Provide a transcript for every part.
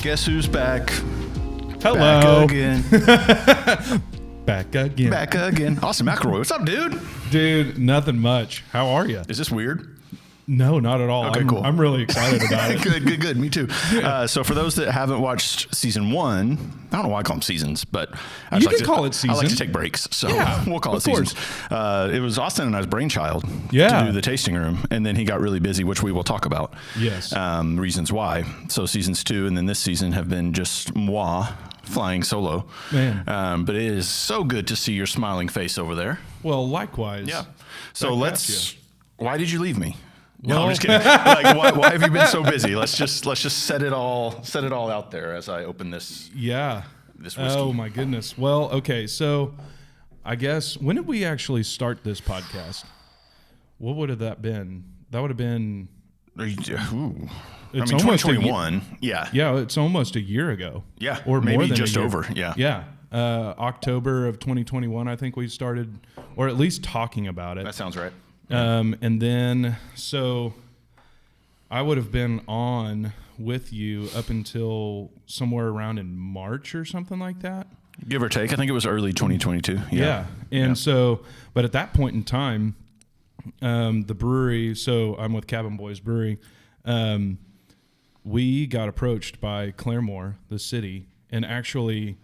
Guess who's back? Hello. Back again. Back again. Back again. Austin McIllroy. What's up, dude? Dude, nothing much. How are you? Is this weird? No, not at all. Okay, cool. I'm really excited about it. Good. Me too. So for those that haven't watched season 1, I don't know why I call them seasons, but I You can call it season. I like to take breaks, so we'll call it seasons. It was Austin and I's brainchild to do the tasting room, and then he got really busy, which we will talk about. Yes. Reasons why. So seasons 2 and then this season have been just moi flying solo. Man. But it is so good to see your smiling face over there. Well, likewise. Yeah. So why did you leave me? Well, No, I'm just kidding. Like, why have you been so busy? Let's just set it all out there as I open this. Yeah. This whiskey. Oh my goodness. Well, okay. So I guess when did we actually start this podcast? What would have that been? That would have been. It's 2021. Yeah. Yeah, it's almost a year ago. Yeah. Or maybe more than just a year. over. Yeah. Yeah. October of 2021, I think we started, or at least talking about it. That sounds right. And then, so I would have been on with you up until somewhere around in March or something like that. Give or take. I think it was early 2022. Yeah. And so, but at that point in time, the brewery, so I'm with Cabin Boys Brewery, we got approached by Claremore, the city, and actually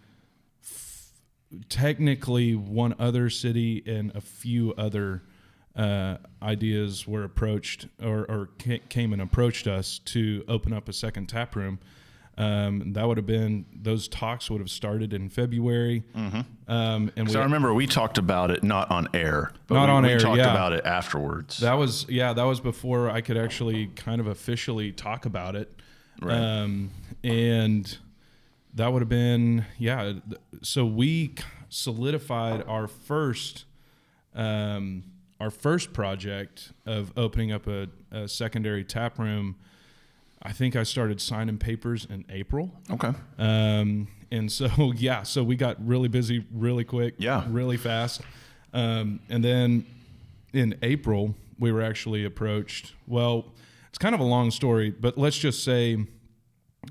technically one other city and a few other ideas were approached or came and approached us to open up a second tap room. That would have been, those talks would have started in February. And so I remember we talked about it not on air, but we talked about it afterwards. That was before I could actually kind of officially talk about it. Right. And that would have been, so we solidified our first project of opening up a secondary tap room. I think I started signing papers in April. Okay. And so, so we got really busy really quick, really fast. And then in April, we were actually approached. Well, it's kind of a long story, but let's just say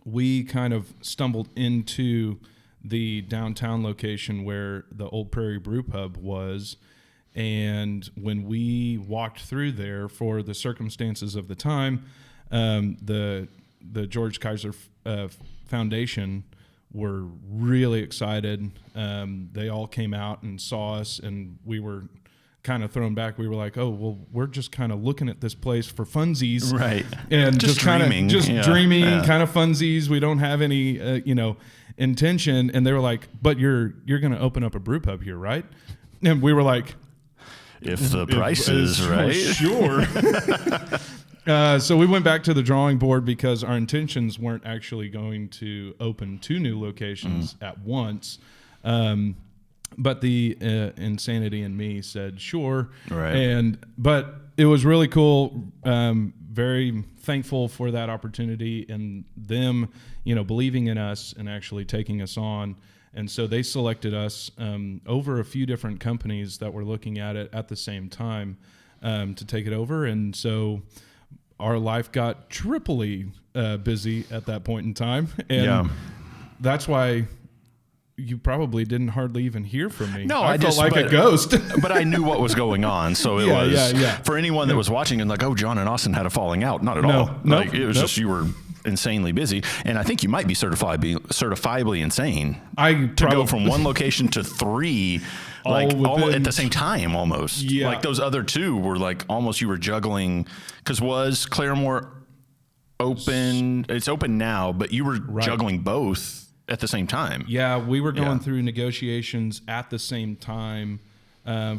we kind of stumbled into the downtown location where the old Prairie Brewpub was. And when we walked through there for the circumstances of the time, the George Kaiser Foundation were really excited. They all came out and saw us, and we were kind of thrown back. We were like, oh, well, we're just kind of looking at this place for funsies. Right. And just dreaming, kind of funsies. We don't have any, intention. And they were like, but you're going to open up a brew pub here, right? And we were like, if the price is right. Sure. So we went back to the drawing board because our intentions weren't actually going to open 2 new locations at once. But the insanity in me said, sure. Right. But it was really cool. Very thankful for that opportunity and them, believing in us and actually taking us on. And so they selected us over a few different companies that were looking at it at the same time to take it over. And so our life got triply busy at that point in time. And that's why you probably didn't hardly even hear from me. No, I felt like a ghost. But I knew what was going on. So it was for anyone that was watching and like, oh, John and Austin had a falling out. Not at all. Like, it was just you were insanely busy. And I think you might be certifiably insane to go from one location to 3 all at the same time almost. Yeah. Like those other 2 were like almost you were juggling, because was Claremore open? It's open now, but you were juggling both at the same time. Yeah, we were going through negotiations at the same time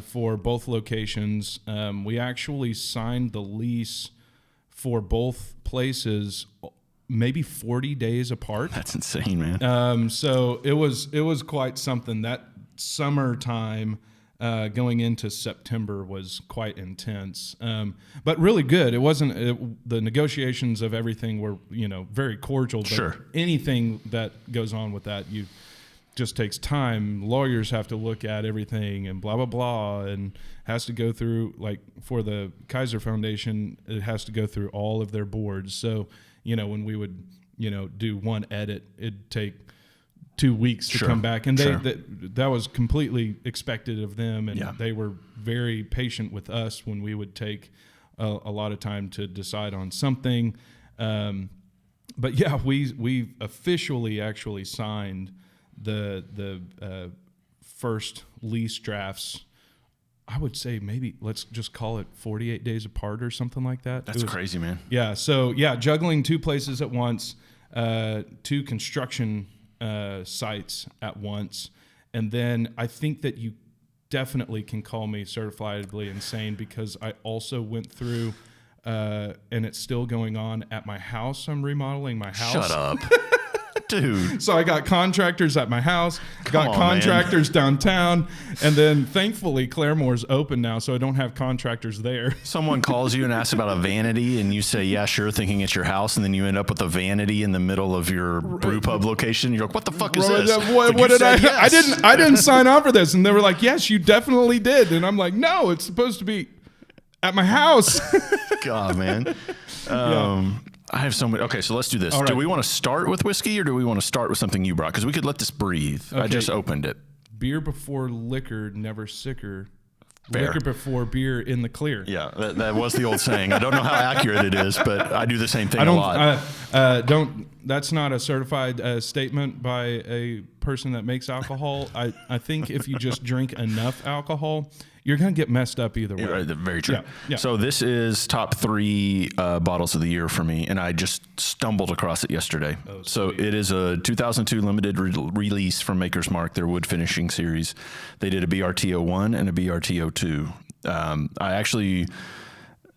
for both locations. We actually signed the lease for both places maybe 40 days apart. That's insane, man. So it was quite something. That summertime going into September was quite intense, but really good. It wasn't the negotiations of everything were very cordial. But sure. Anything that goes on with that, just takes time. Lawyers have to look at everything and blah blah blah, and has to go through, like for the Kaiser Foundation, it has to go through all of their boards. So when we would do one edit, it'd take 2 weeks to come back. And that was completely expected of them. And they were very patient with us when we would take a lot of time to decide on something. But yeah, we officially actually signed the first lease drafts. I would say maybe let's just call it 48 days apart or something like that. That's crazy, man. Yeah. So juggling 2 places at once, 2 construction sites at once. And then I think that you definitely can call me certifiably insane, because I also went through, and it's still going on at my house. I'm remodeling my house. Shut up. Dude. So I got contractors at my house, got contractors downtown, and then thankfully Claremore's open now, so I don't have contractors there. Someone calls you and asks about a vanity, and you say, yeah, sure, thinking it's your house, and then you end up with a vanity in the middle of your brew pub location. You're like, what the fuck is this? What did yes. I didn't sign on for this. And they were like, yes, you definitely did. And I'm like, no, it's supposed to be at my house. God, man. I have so many. Okay, so let's do this. Right. Do we want to start with whiskey, or do we want to start with something you brought? Because we could let this breathe. Okay. I just opened it. Beer before liquor, never sicker. Fair. Liquor before beer in the clear. Yeah, that was the old saying. I don't know how accurate it is, but I do the same thing a lot. That's not a certified statement by a person that makes alcohol. I think if you just drink enough alcohol, you're going to get messed up either way. Right, very true. Yeah. So this is top 3 bottles of the year for me, and I just stumbled across it yesterday. Oh, so it is a 2002 limited release from Maker's Mark, their wood finishing series. They did a BRT-01 and a BRT-02.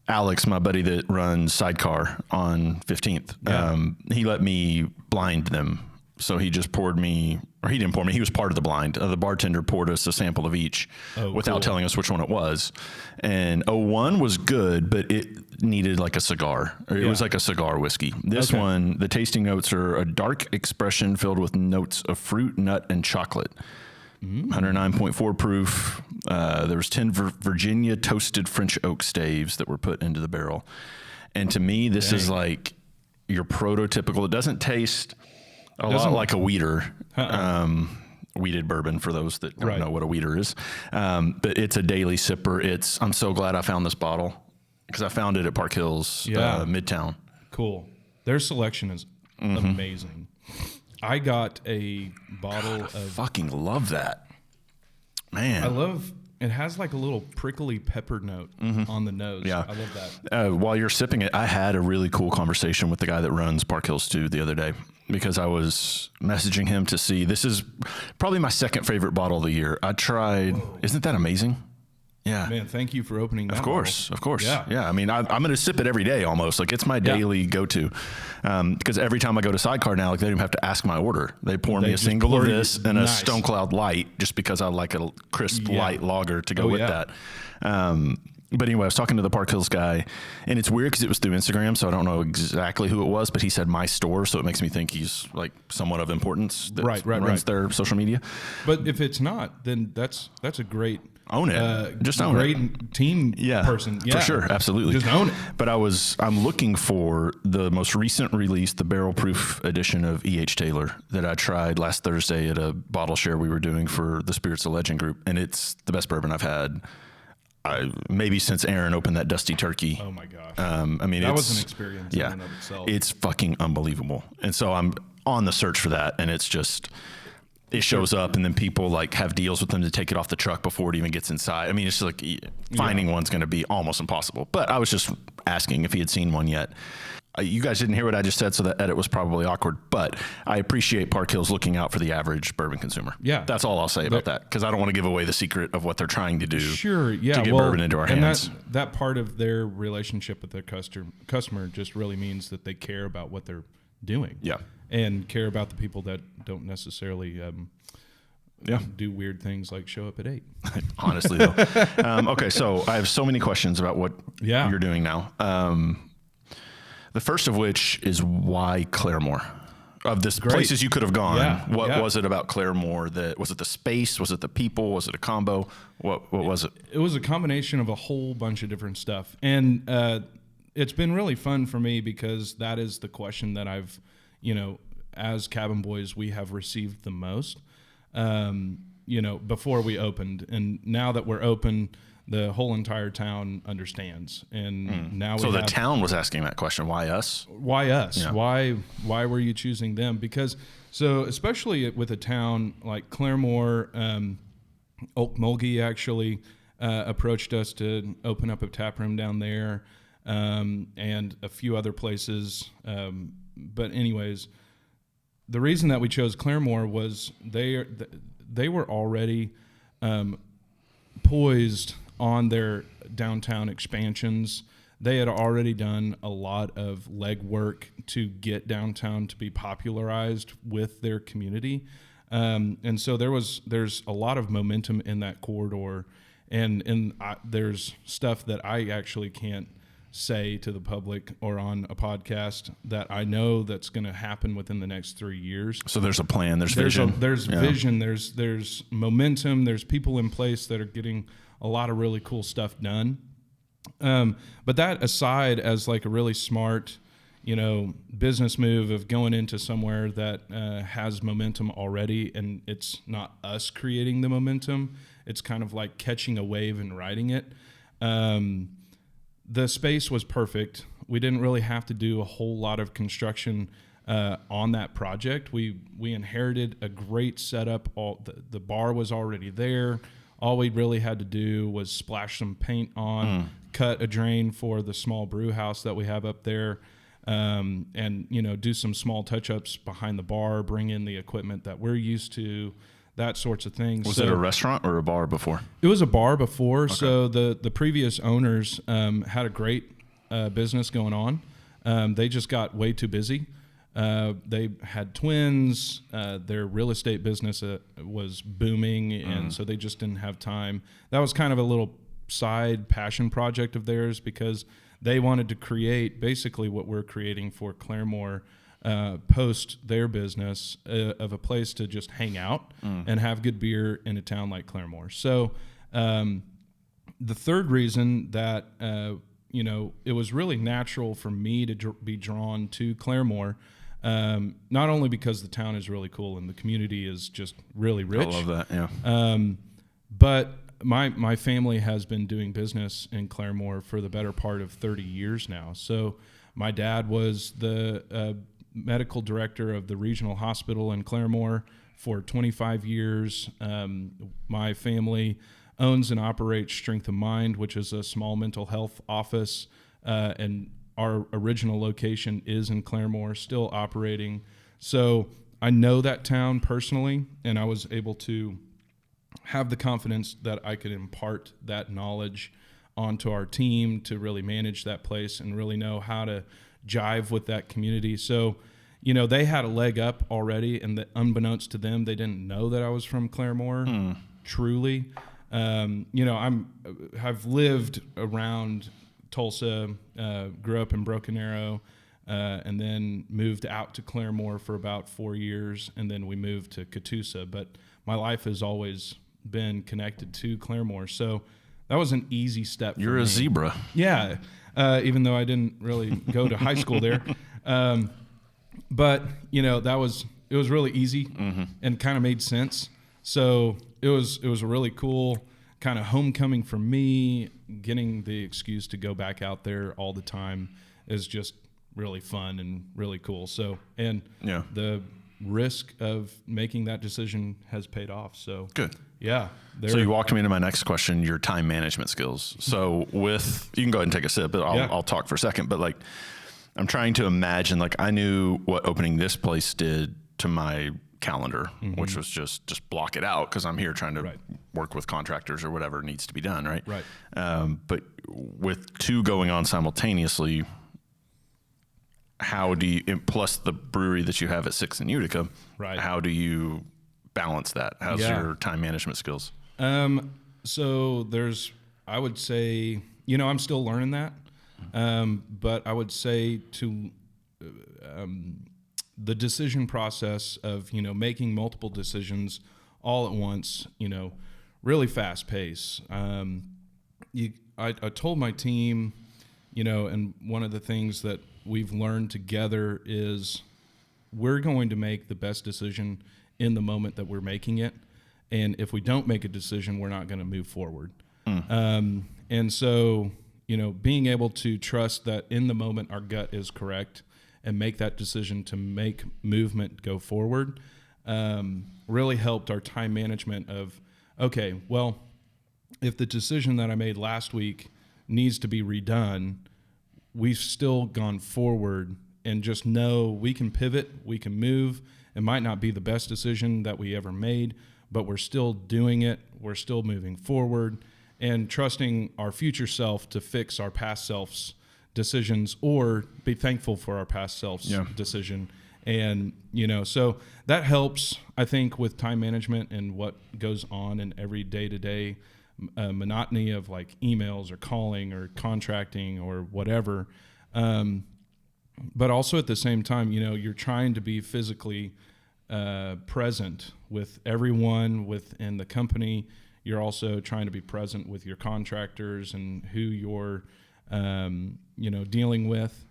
Alex, my buddy that runs Sidecar on 15th, he let me blind them. So he just poured me, or he didn't pour me, he was part of the blind. The bartender poured us a sample of each without telling us which one it was. And 01 was good, but it needed like a cigar. Or it was like a cigar whiskey. This one, the tasting notes are a dark expression filled with notes of fruit, nut, and chocolate. 109.4 proof. There was 10 Virginia toasted French oak staves that were put into the barrel. And to me, this is like your prototypical. It doesn't taste a lot like a weeder, weeded bourbon for those that don't know what a weeder is. But it's a daily sipper. I'm so glad I found this bottle, because I found it at Park Hills, Midtown. Cool. Their selection is amazing. I got a bottle of... fucking love that. Man. It has like a little prickly pepper note on the nose. Yeah. I love that. While you're sipping it, I had a really cool conversation with the guy that runs Park Hills 2 the other day, because I was messaging him to see, this is probably my second favorite bottle of the year. I tried, Isn't that amazing? Yeah. Man, thank you for opening that. Of course. Yeah. I mean, I'm going to sip it every day almost. Like, it's my daily go-to. Because every time I go to Sidecar now, like, they don't even have to ask my order. They pour me a single of this and a Stone Cloud Light, just because I like a crisp light lager to go with that. But anyway, I was talking to the Park Hills guy, and it's weird because it was through Instagram, so I don't know exactly who it was, but he said my store, so it makes me think he's like somewhat of importance that runs their social media. But if it's not, then that's a great... Own it. Just own it. Great team person. Yeah, for sure. Absolutely. Just own it. But I'm looking for the most recent release, the barrel proof edition of E.H. Taylor that I tried last Thursday at a bottle share we were doing for the Spirits of Legend group. And it's the best bourbon I've had maybe since Aaron opened that Dusty Turkey. Oh my gosh. I mean, that was an experience in and of itself. It's fucking unbelievable. And so I'm on the search for that, and it's just... it shows up, and then people like have deals with them to take it off the truck before it even gets inside. I mean, it's like finding one's going to be almost impossible. But I was just asking if he had seen one yet. You guys didn't hear what I just said, so that edit was probably awkward. But I appreciate Park Hills looking out for the average bourbon consumer. Yeah. That's all I'll say about that, because I don't want to give away the secret of what they're trying to do to get bourbon into our hands. And that part of their relationship with their customer just really means that they care about what they're doing. Yeah. And care about the people that don't necessarily do weird things like show up at 8. Honestly, though. Okay, so I have so many questions about what you're doing now. The first of which is, why Claremore? Of the places you could have gone, what was it about Claremore that... was it the space? Was it the people? Was it a combo? What was it? It was a combination of a whole bunch of different stuff. And it's been really fun for me, because that is the question that I've as Cabin Boys, we have received the most, before we opened. And now that we're open, the whole entire town understands. And now the town was asking that question. Why us? Why us? Yeah. Why were you choosing them? Because especially with a town like Claremore, Okmulgee actually approached us to open up a tap room down there, and a few other places. But anyways, the reason that we chose Claremore was they were already poised on their downtown expansions. They had already done a lot of legwork to get downtown to be popularized with their community. And so there's a lot of momentum in that corridor, and there's stuff that I actually can't say to the public or on a podcast that I know that's going to happen within the next 3 years. So there's a plan, there's vision. There's vision, there's momentum, there's people in place that are getting a lot of really cool stuff done. But that aside, as like a really smart, business move of going into somewhere that has momentum already, and it's not us creating the momentum, it's kind of like catching a wave and riding it. The space was perfect. We didn't really have to do a whole lot of construction on that project. We inherited a great setup. The bar was already there. All we really had to do was splash some paint on, cut a drain for the small brew house that we have up there, and do some small touch-ups behind the bar, bring in the equipment that we're used to, that sorts of things. Was it a restaurant or a bar before? It was a bar before. Okay. So the previous owners had a great business going on. They just got way too busy. They had twins. Their real estate business was booming, and so they just didn't have time. That was kind of a little side passion project of theirs, because they wanted to create basically what we're creating for Claremore post their business, of a place to just hang out and have good beer in a town like Claremore. So the third reason that it was really natural for me to be drawn to Claremore, not only because the town is really cool and the community is just really rich. I love that, yeah. But my family has been doing business in Claremore for the better part of 30 years now. So my dad was the medical director of the regional hospital in Claremore for 25 years. My family owns and operates Strength of Mind, which is a small mental health office, and our original location is in Claremore, still operating. So I know that town personally, and I was able to have the confidence that I could impart that knowledge onto our team to really manage that place and really know how to jive with that community. So, they had a leg up already, and that unbeknownst to them, they didn't know that I was from Claremore, truly. I've lived around Tulsa, grew up in Broken Arrow, and then moved out to Claremore for about 4 years, and then we moved to Catoosa. But my life has always been connected to Claremore, so that was an easy step for me. You're a zebra. Yeah, even though I didn't really go to high school there. But it was really easy and kind of made sense. So it was a really cool kind of homecoming for me. Getting the excuse to go back out there all the time is just really fun and really cool. So, and the risk of making that decision has paid off. So good. Yeah. So you walked me into my next question, your time management skills. So you can go ahead and take a sip, but I'll talk for a second. But I'm trying to imagine, I knew what opening this place did to my calendar, which was just block it out because I'm here trying to work with contractors or whatever needs to be done. Right. But with two going on simultaneously, how do you, plus the brewery that you have at 6th and Utica, how do you balance that? How's your time management skills? So I would say, I'm still learning that. But I would say to the decision process of, making multiple decisions all at once, really fast pace. I told my team, and one of the things that we've learned together is we're going to make the best decision in the moment that we're making it. And if we don't make a decision, we're not going to move forward. And so, being able to trust that in the moment our gut is correct and make that decision to make movement go forward really helped our time management of, okay, well, if the decision that I made last week needs to be redone, we've still gone forward and just know we can pivot, we can move. It might not be the best decision that we ever made, but we're still doing it. We're still moving forward and trusting our future self to fix our past self's decisions or be thankful for our past self's decision. And, so that helps, I think, with time management and what goes on in every day-to-day monotony of like emails or calling or contracting or whatever. But also at the same time, you're trying to be physically present with everyone within the company. You're also trying to be present with your contractors and who you're, dealing with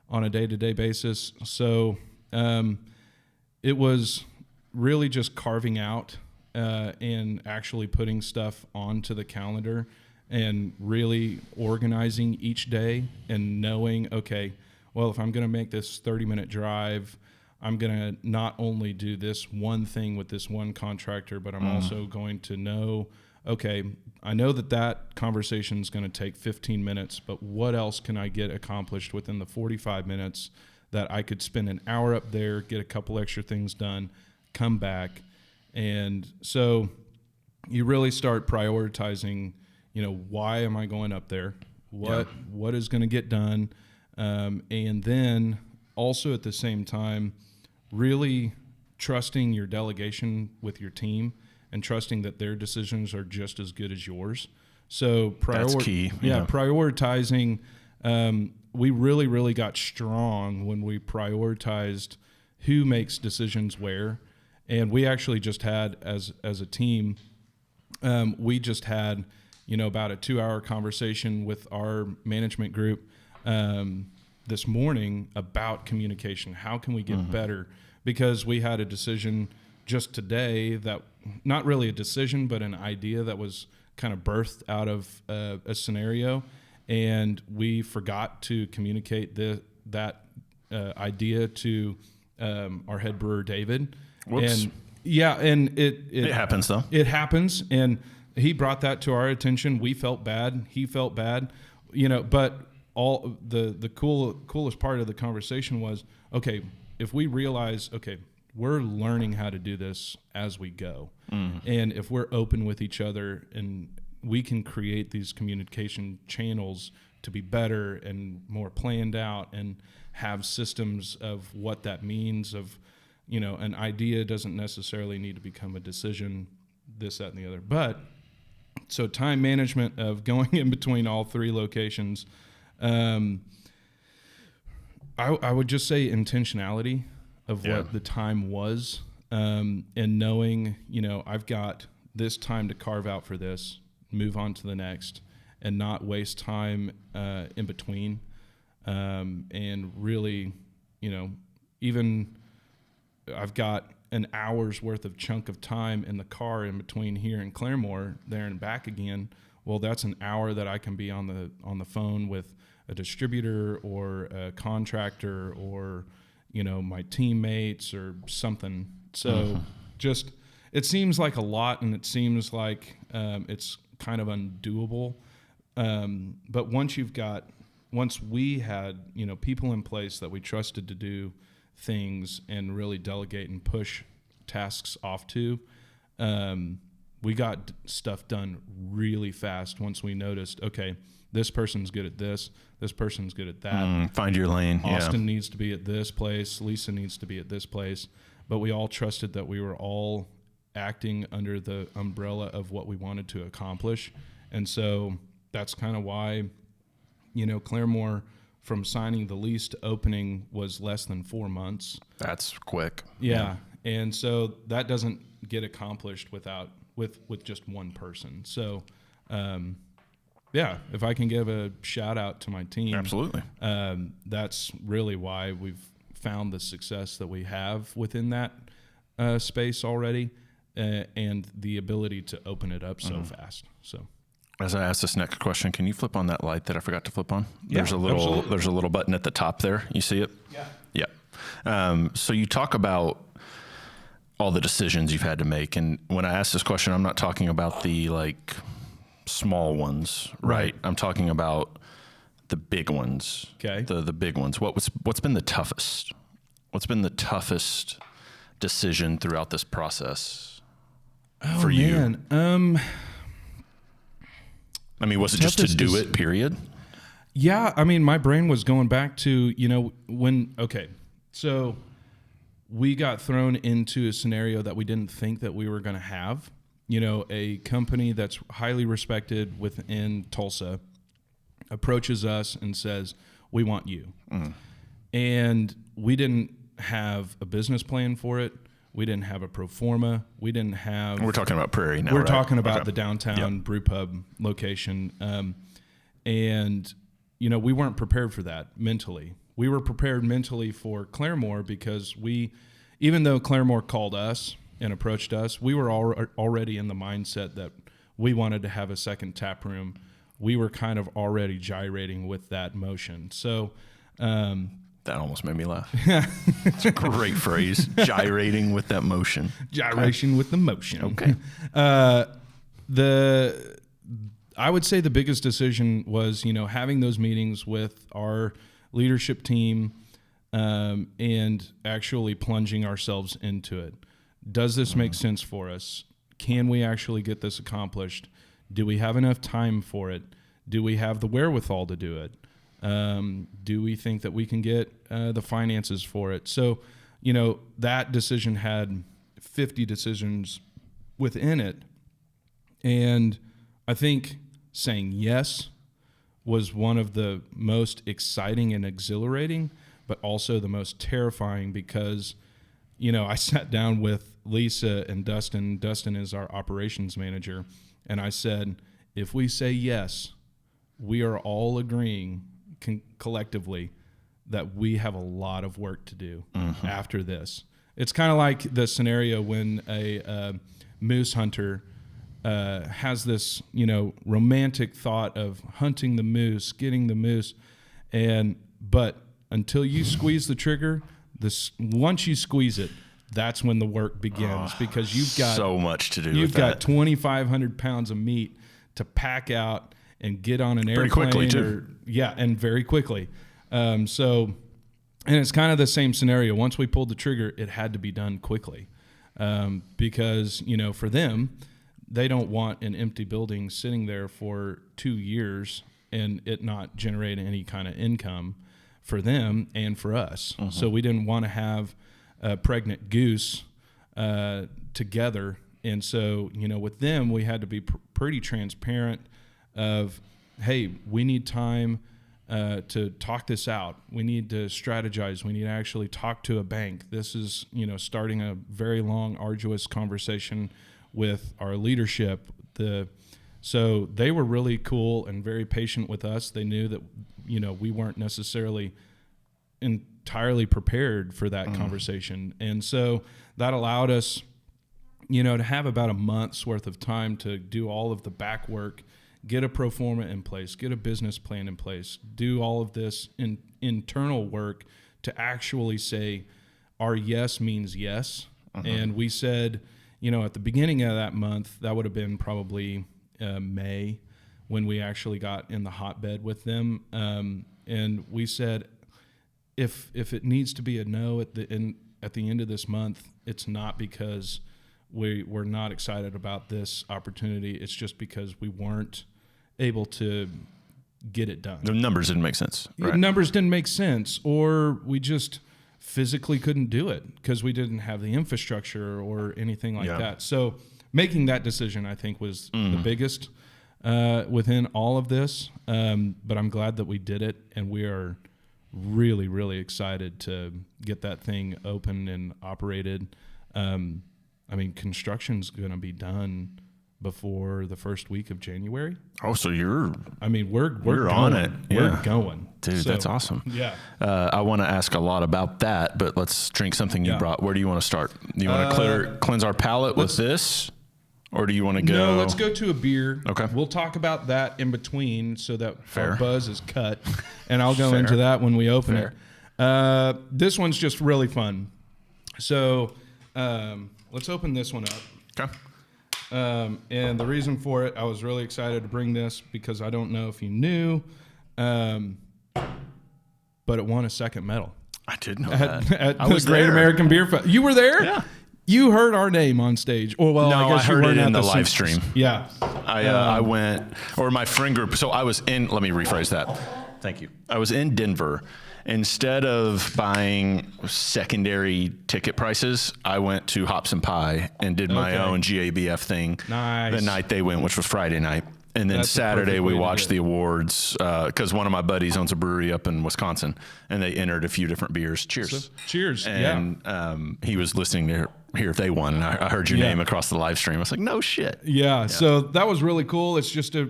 on a day-to-day basis. So it was really just carving out and actually putting stuff onto the calendar and really organizing each day and knowing, okay, well, if I'm going to make this 30-minute drive, I'm going to not only do this one thing with this one contractor, but I'm also going to know, okay, I know that conversation is going to take 15 minutes, but what else can I get accomplished within the 45 minutes that I could spend an hour up there, get a couple extra things done, come back. And so you really start prioritizing, why am I going up there? What is going to get done? And then also at the same time, really trusting your delegation with your team and trusting that their decisions are just as good as yours. So that's key. Prioritizing. We really, really got strong when we prioritized who makes decisions where. And we actually just had, as a team, we just had, about a 2-hour conversation with our management group this morning about communication. How can we get better? Because we had a decision just today that, not really a decision, but an idea that was kind of birthed out of a scenario. And we forgot to communicate that idea to our head brewer, David. Whoops. And it happens though. It happens, and he brought that to our attention. We felt bad. He felt bad, But all the coolest part of the conversation was, okay, if we realize, okay, we're learning how to do this as we go, and if we're open with each other, and we can create these communication channels to be better and more planned out, and have systems of what that means of. An idea doesn't necessarily need to become a decision, this, that, and the other. But so time management of going in between all 3 locations, I would just say intentionality of what the time was, and knowing, I've got this time to carve out for this, move on to the next, and not waste time in between, and really, even I've got an hour's worth of chunk of time in the car in between here and Claremore, there and back again. Well, that's an hour that I can be on the phone with a distributor or a contractor or, my teammates or something. So just, it seems like a lot, and it seems like it's kind of undoable. But once we had, people in place that we trusted to do things and really delegate and push tasks off to, we got stuff done really fast once we noticed, okay, this person's good at this person's good at that. Find your lane. Austin needs to be at this place, Lisa needs to be at this place, but we all trusted that we were all acting under the umbrella of what we wanted to accomplish. And so that's kind of why, Claremore, from signing the lease to opening, was less than 4 months. That's quick. Yeah. And so that doesn't get accomplished with just one person. So, if I can give a shout out to my team. Absolutely. That's really why we've found the success that we have within that space already, and the ability to open it up so fast. So, as I ask this next question, can you flip on that light that I forgot to flip on? Yeah, there's a little button at the top there. You see it? Yeah. So you talk about all the decisions you've had to make, and when I ask this question, I'm not talking about the like small ones, right? I'm talking about the big ones. Okay. The big ones. What's been the toughest? What's been the toughest decision throughout this process for you? I mean, was it just to do it, period? Yeah. I mean, my brain was going back to, so we got thrown into a scenario that we didn't think that we were going to have. A company that's highly respected within Tulsa approaches us and says, we want you. And we didn't have a business plan for it. We didn't have a pro forma. We didn't have... We're talking about Prairie now, We're talking about the downtown brewpub location. And, we weren't prepared for that mentally. We were prepared mentally for Claremore because even though Claremore called us and approached us, we were already in the mindset that we wanted to have a second tap room. We were kind of already gyrating with that motion. So... that almost made me laugh. It's a great phrase. Gyrating with that motion. Gyration with the motion. Okay. I would say the biggest decision was, having those meetings with our leadership team, and actually plunging ourselves into it. Does this make sense for us? Can we actually get this accomplished? Do we have enough time for it? Do we have the wherewithal to do it? Do we think that we can get the finances for it? So, that decision had 50 decisions within it. And I think saying yes was one of the most exciting and exhilarating, but also the most terrifying because, I sat down with Lisa and Dustin. Dustin is our operations manager. And I said, if we say yes, we are all agreeing collectively that we have a lot of work to do after this. It's kind of like the scenario when a moose hunter has this, romantic thought of hunting the moose, getting the moose, but until you squeeze the trigger, once you squeeze it, that's when the work begins because you've got so much to do. You've got 2,500 pounds of meat to pack out and get on an airplane. Very quickly, too. And very quickly. And it's kind of the same scenario. Once we pulled the trigger, it had to be done quickly because, for them, they don't want an empty building sitting there for 2 years and it not generating any kind of income for them and for us. So we didn't want to have a pregnant goose together. And so, with them, we had to be pretty transparent of, hey, we need time to talk this out. We need to strategize. We need to actually talk to a bank. This is, starting a very long, arduous conversation with our leadership. So they were really cool and very patient with us. They knew that, we weren't necessarily entirely prepared for that conversation. And so that allowed us, to have about a month's worth of time to do all of the back work, get a pro forma in place, get a business plan in place, do all of this internal work to actually say our yes means yes. And we said, at the beginning of that month, that would have been probably May when we actually got in the hotbed with them. And we said, if it needs to be a no at the end of this month, it's not because we're not excited about this opportunity. It's just because we weren't able to get it done. The numbers didn't make sense. Right? Numbers didn't make sense, or we just physically couldn't do it because we didn't have the infrastructure or anything like that. So making that decision, I think, was the biggest within all of this. But I'm glad that we did it, and we are really, really excited to get that thing open and operated. Construction's going to be done before the first week of January. Oh, so you're we're on it. Yeah. We're going. Dude, that's awesome. Yeah. I want to ask a lot about that, but let's drink something you brought. Where do you want to start? Do you want to cleanse our palate with this? Or do you want to go? No, let's go to a beer. Okay. We'll talk about that in between so that Fair. our buzz is cut. And I'll go into that when we open it. This one's just really fun. So let's open this one up. Okay. And the reason for it, I was really excited to bring this because I don't know if you knew, but it won a second medal. I did know that. At the Great American Beer Fest. You were there? Yeah. You heard our name on stage. Or well, no, I guess I heard you it in at the live stream. Yeah. I went, or my friend group. So I was in, let me rephrase that. Thank you. I was in Denver. Instead of buying secondary ticket prices, I went to Hops and Pie and did my own GABF thing. Nice. The night they went, which was Friday night. And then Saturday we watched the awards because one of my buddies owns a brewery up in Wisconsin, and they entered a few different beers. Cheers. So, cheers. And he was listening to hear if they won, and I heard your name across the live stream. I was like, no shit. Yeah. So that was really cool. It's just a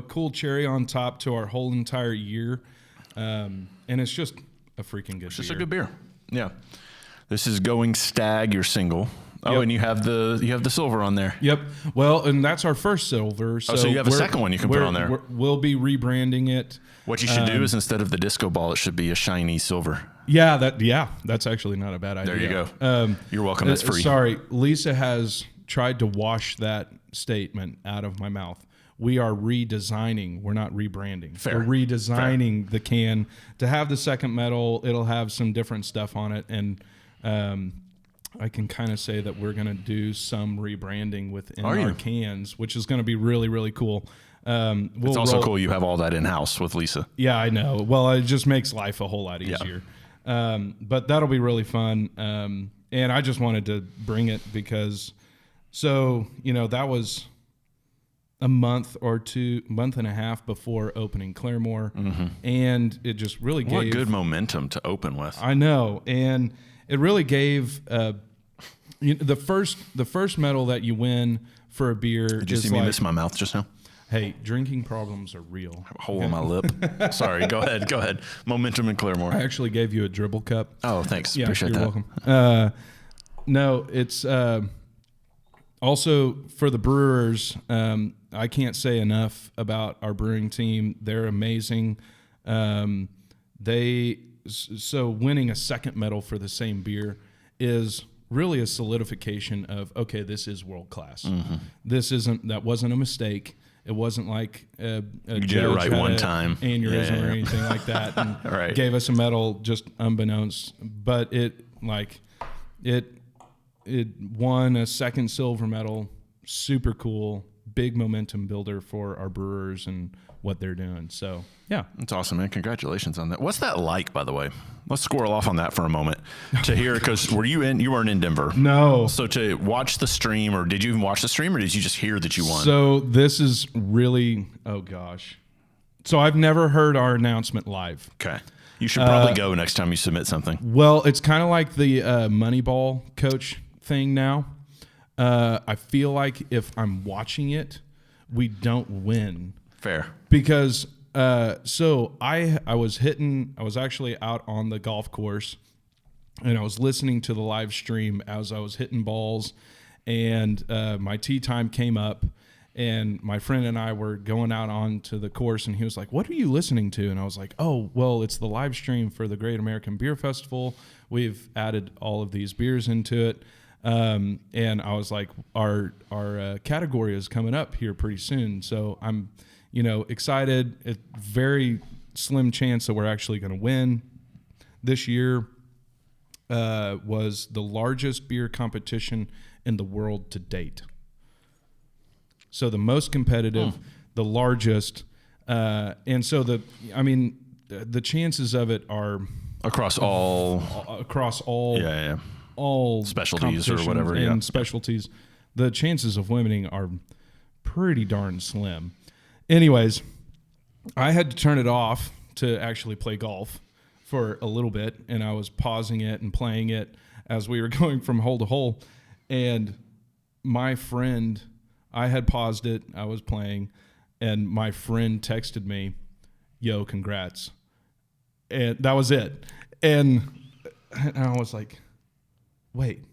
cool cherry on top to our whole entire year, and it's just a freaking good beer. It's just a good beer. Yeah. This is Going Stag, your single. Oh, and you have the silver on there. Yep. Well, and that's our first silver. So you have a second one you can put on there. We'll be rebranding it. What you should do is instead of the disco ball, it should be a shiny silver. Yeah, that's actually not a bad idea. There you go. You're welcome. That's free. Sorry, Lisa has tried to wash that statement out of my mouth. We are redesigning. We're not rebranding. Fair. We're redesigning the can to have the second metal. It'll have some different stuff on it, and I can kind of say that we're going to do some rebranding within our cans, which is going to be really, really cool. It's also cool you have all that in-house with Lisa. Yeah, I know. Well, it just makes life a whole lot easier. But that'll be really fun. And I just wanted to bring it because, that was a month and a half before opening Claremore. Mm-hmm. And it just really gave... What good momentum to open with. I know. And it really gave... the first medal that you win for a beer. Did you see me miss my mouth just now? Hey, drinking problems are real. I have a hole in my lip. Sorry, go ahead. Momentum in Claremore. I actually gave you a dribble cup. Oh, thanks. Yeah, appreciate you're that. Welcome. No, it's also for the brewers. I can't say enough about our brewing team. They're amazing. So winning a second medal for the same beer is really a solidification of, okay, this is world class. Mm-hmm. That wasn't a mistake. It wasn't like a you did it right one time, aneurysm or anything like that, and gave us a medal just unbeknownst. But it won a second silver medal. Super cool, big momentum builder for our brewers and what they're doing. So yeah, that's awesome, man. Congratulations on that. What's that like, by the way? Let's squirrel off on that for a moment to hear, because you weren't in Denver? No. So to watch the stream, or did you even watch the stream, or did you just hear that you won? So this is really, oh gosh. So I've never heard our announcement live. Okay. You should probably go next time you submit something. Well, it's kind of like the Moneyball coach thing now. I feel like if I'm watching it, we don't win. Fair. Because so I was actually out on the golf course, and I was listening to the live stream as I was hitting balls, and my tee time came up, and my friend and I were going out onto the course, and he was like, "What are you listening to?" And I was like, "Oh, well, it's the live stream for the Great American Beer Festival. We've added all of these beers into it." And I was like, our category is coming up here pretty soon. So I'm, excited. It's very slim chance that we're actually going to win. This year was the largest beer competition in the world to date. So the most competitive, the largest. And so the chances of it are across all all specialties or whatever, and specialties, the chances of winning are pretty darn slim. Anyways, I had to turn it off to actually play golf for a little bit, and I was pausing it and playing it as we were going from hole to hole. And my friend I had paused it. I was playing, and my friend texted me, "Yo, congrats." And that was it. And I was like, wait,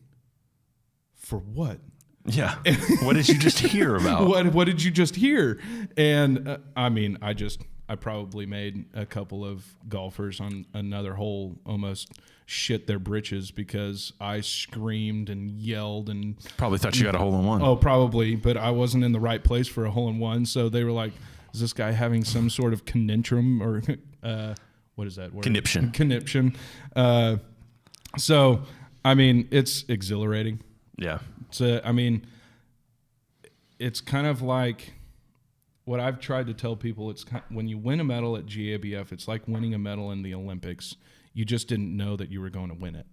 for what? Yeah. What did you just hear about? What did you just hear? And I probably made a couple of golfers on another hole almost shit their britches because I screamed and yelled and probably thought you got a hole in one. Oh, probably, but I wasn't in the right place for a hole in one. So they were like, is this guy having some sort of conundrum or what is that word? Conniption. So, I mean, it's exhilarating. Yeah. It's kind of like what I've tried to tell people. When you win a medal at GABF, it's like winning a medal in the Olympics. You just didn't know that you were going to win it.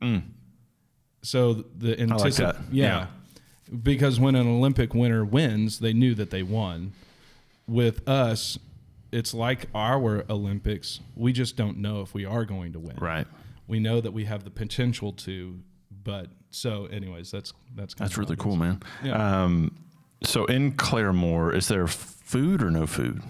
Mm. So the I like that. Yeah. Because when an Olympic winner wins, they knew that they won. With us, it's like our Olympics. We just don't know if we are going to win. Right. We know that we have the potential to, but so anyways, that's really cool, man. Yeah. So in Claremore, is there food or no food?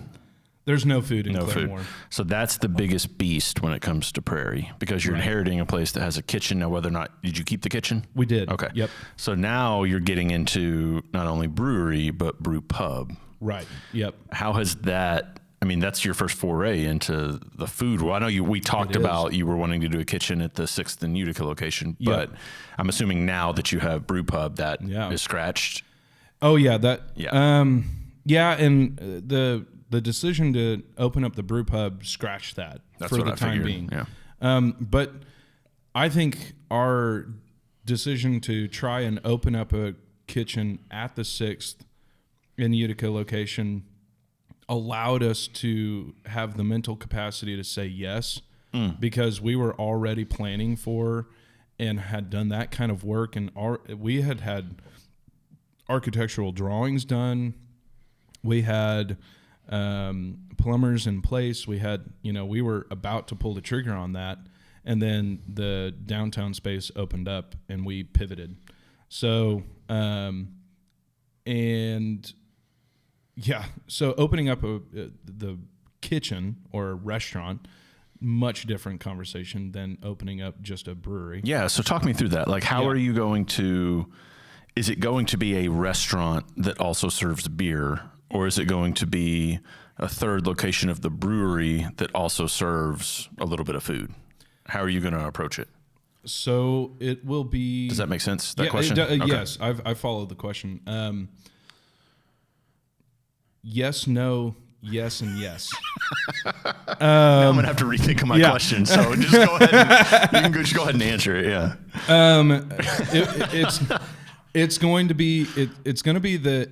There's no food in Claremore. Food. So that's the biggest beast when it comes to Prairie, because you're inheriting a place that has a kitchen. Now, whether or not, did you keep the kitchen? We did. Okay. Yep. So now you're getting into not only brewery, but brew pub. Right. Yep. How has that, I mean, that's your first foray into the food. Well, I know we talked about you were wanting to do a kitchen at the 6th and Utica location, but I'm assuming now that you have brew pub that is scratched. Oh yeah. And the decision to open up the brew pub scratched that for the time being. Yeah. But I think our decision to try and open up a kitchen at the 6th in Utica location allowed us to have the mental capacity to say yes, because we were already planning for and had done that kind of work, and we had architectural drawings done. We had plumbers in place. We had, we were about to pull the trigger on that, and then the downtown space opened up and we pivoted. So, so opening up the kitchen or a restaurant, much different conversation than opening up just a brewery. Yeah. So talk me through that. Like, how are you going to, is it going to be a restaurant that also serves beer, or is it going to be a third location of the brewery that also serves a little bit of food? How are you going to approach it? So it will be... Does that make sense, that question? Okay. Yes, I followed the question. Yes, no, yes, and yes. Now I'm going to have to rethink of my question, so just go ahead and, just go ahead and answer it, yeah. It's going to be the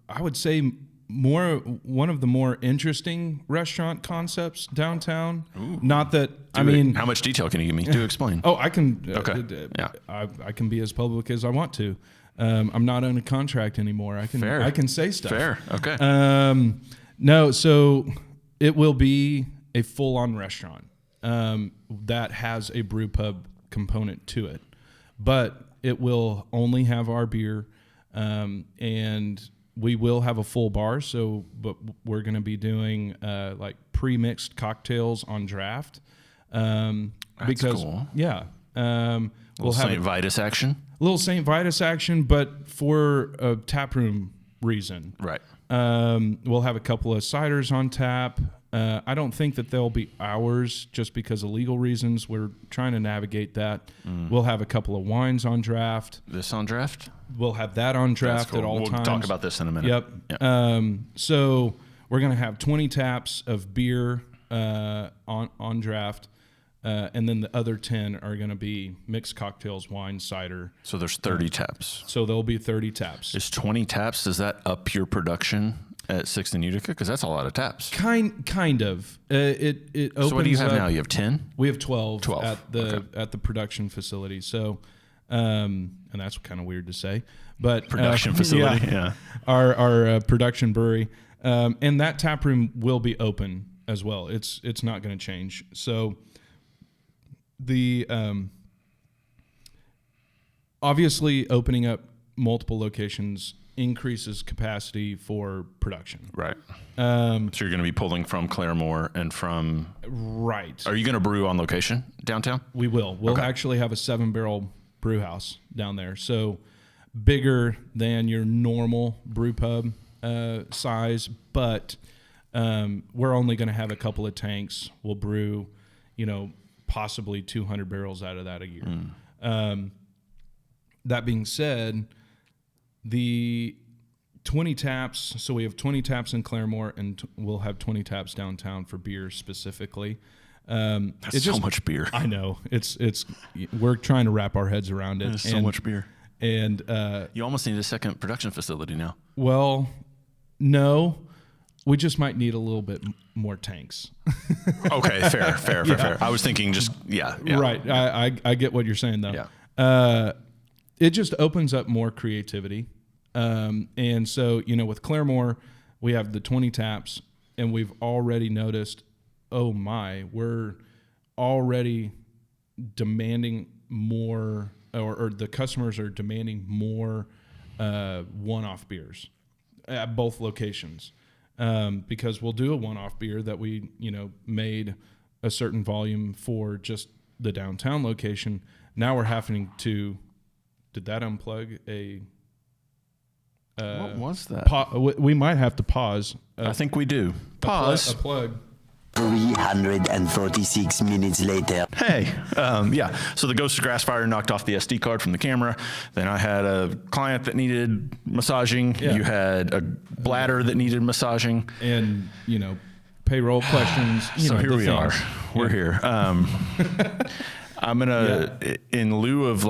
I would say one of the more interesting restaurant concepts downtown. Ooh. Not that how much detail can you give me? Do explain. Oh, I can. Okay. I can be as public as I want to. I'm not under contract anymore. I can say stuff. Fair. Okay. No, so it will be a full-on restaurant that has a brew pub component to it, but it will only have our beer, and we will have a full bar. But we're going to be doing like pre-mixed cocktails on draft. That's cool. Yeah. We'll have St. Vitus action. A little St. Vitus action, but for a taproom reason. Right. We'll have a couple of ciders on tap. I don't think that they'll be ours just because of legal reasons. We're trying to navigate that. We'll have a couple of wines on draft. This on draft? We'll have that on draft at all times. We'll talk about this in a minute. Yep. So we're going to have 20 taps of beer on draft. And then the other 10 are going to be mixed cocktails, wine, cider. So there's 30 taps. So there'll be 30 taps. Is 20 taps, does that up your production at 6th and Utica? Because that's a lot of taps. Kind of. It opens. So what do you have now? You have 10? We have 12 at the production facility. So, and that's kind of weird to say, but production facility. Yeah. Our production brewery, and that tap room will be open as well. It's not going to change. So. The obviously opening up multiple locations increases capacity for production. Right. So you're going to be pulling from Claremore and from... Right. Are you going to brew on location downtown? We will. We'll actually have a 7-barrel brew house down there. So bigger than your normal brew pub size, but we're only going to have a couple of tanks. We'll brew, possibly 200 barrels out of that a year. That being said, the 20 taps, so we have 20 taps in Claremore, and we'll have 20 taps downtown for beer specifically. That's so much beer. I know. We're trying to wrap our heads around it. There's so much beer. And you almost need a second production facility now. Well, no. We just might need a little bit more tanks. Okay, fair. I was thinking Right. I get what you're saying, though. Yeah. It just opens up more creativity. And so, with Claremore, we have the 20 taps, and we've already noticed, we're already demanding more, or the customers are demanding more one-off beers at both locations. Because we'll do a one-off beer that we, made a certain volume for just the downtown location. Now we're having to... Did that unplug a... what was that? We might have to pause. I think we do. Pause. A plug. 346 minutes later. Hey, so the Ghost of Grass Fire knocked off the SD card from the camera. Then I had a client that needed massaging. Yeah. You had a bladder that needed massaging. And, payroll questions. So here we are. We're here. I'm going to, in lieu of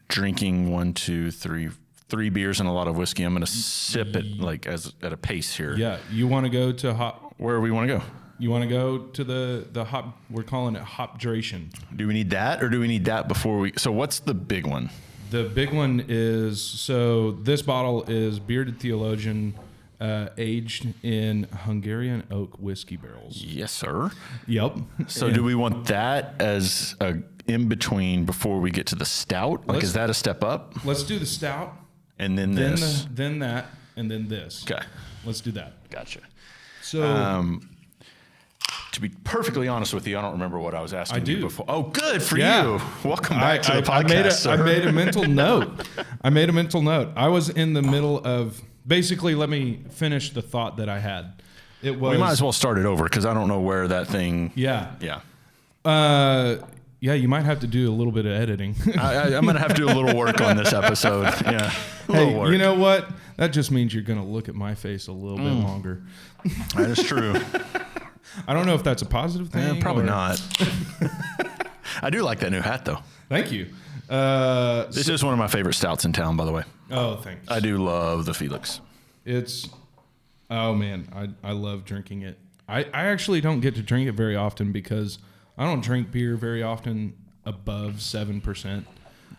drinking 1, 2, 3 beers and a lot of whiskey, I'm going to sip it at a pace here. Yeah. You want to go to hop? Where do we want to go? You want to go to the hop? We're calling it hopdration. Do we need that, or do we need that before we? So what's the big one? The big one is, so this bottle is Bearded Theologian, aged in Hungarian oak whiskey barrels. Yes, sir. Yep. So do we want that as a in between before we get to the stout? Is that a step up? Let's do the stout. And then this. Then that, and then this. Okay. Let's do that. Gotcha. So, to be perfectly honest with you, I don't remember what I was asking you before. Oh, good for you. Welcome back to the podcast. I made a mental note. I was in the middle of, basically, let me finish the thought that I had. We might as well start it over because I don't know where that thing. Yeah. Yeah, you might have to do a little bit of editing. I'm going to have to do a little work on this episode. Yeah. Hey, you know what? That just means you're going to look at my face a little bit longer. That is true. I don't know if that's a positive thing. Probably not. I do like that new hat, though. Thank you. This is one of my favorite stouts in town, by the way. Oh, thanks. I do love the Felix. Oh, man, I love drinking it. I actually don't get to drink it very often because I don't drink beer very often above 7%.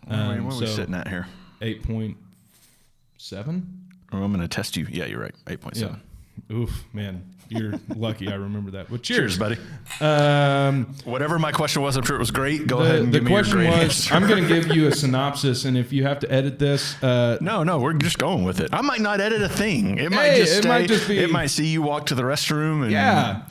What are we sitting at here? 8.7? Oh, I'm going to test you. Yeah, you're right. 8.7. Yeah. Oof, man. You're lucky I remember that. But cheers, buddy. Whatever my question was, I'm sure it was great. Go ahead and give me your great answer. I'm going to give you a synopsis, and if you have to edit this... No, we're just going with it. I might not edit a thing. It might just be... It might see you walk to the restroom. And, yeah.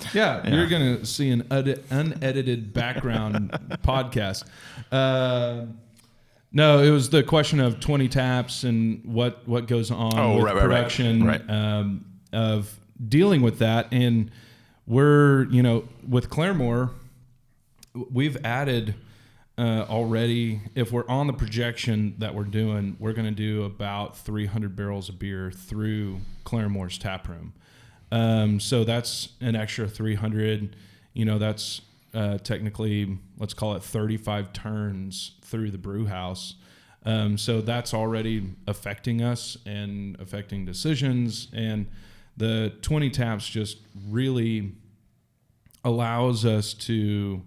You're going to see an unedited background podcast. No, it was the question of 20 taps and what goes on with production of dealing with that. And we're, with Claremore, we've added already, if we're on the projection that we're doing, we're going to do about 300 barrels of beer through Claremore's tap room. So that's an extra 300, that's technically, let's call it 35 turns through the brew house. So that's already affecting us and affecting decisions. And the 20 taps just really allows us to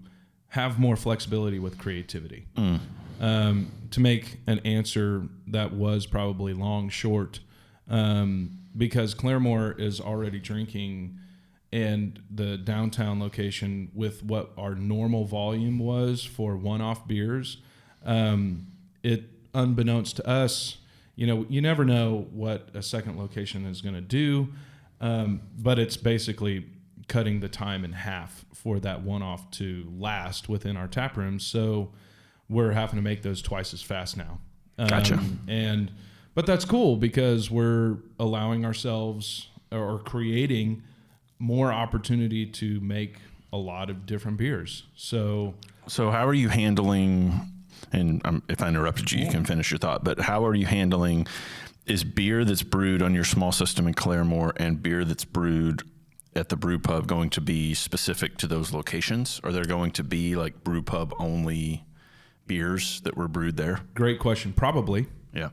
have more flexibility with creativity. To make an answer that was probably long, short, because Claremore is already drinking, and the downtown location with what our normal volume was for one-off beers, it, unbeknownst to us, you never know what a second location is going to do, but it's basically cutting the time in half for that one-off to last within our tap rooms. So we're having to make those twice as fast now. Gotcha. But that's cool because we're allowing ourselves or creating more opportunity to make a lot of different beers. So how are you handling, and if I interrupted you, you can finish your thought, but how are you handling, is beer that's brewed on your small system in Claremore and beer that's brewed at the brew pub going to be specific to those locations? Are there going to be like brew pub only beers that were brewed there? Great question. Probably. Yeah.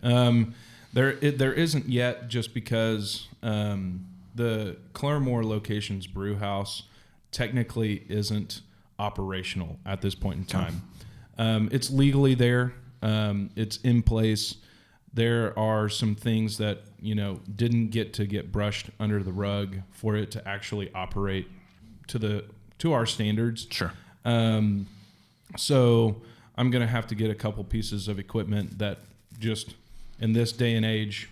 There isn't yet, just because the Claremore location's brew house technically isn't operational at this point in time. It's legally there. It's in place. There are some things that, didn't get brushed under the rug for it to actually operate to our standards. Sure. So I'm going to have to get a couple pieces of equipment that just in this day and age,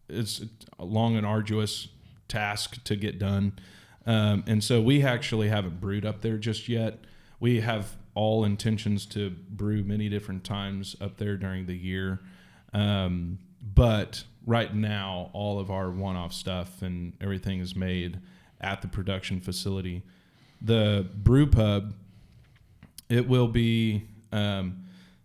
it's a long and arduous task to get done. And so we actually haven't brewed up there just yet. We have all intentions to brew many different times up there during the year. But right now, all of our one-off stuff and everything is made at the production facility. The brew pub, it will be,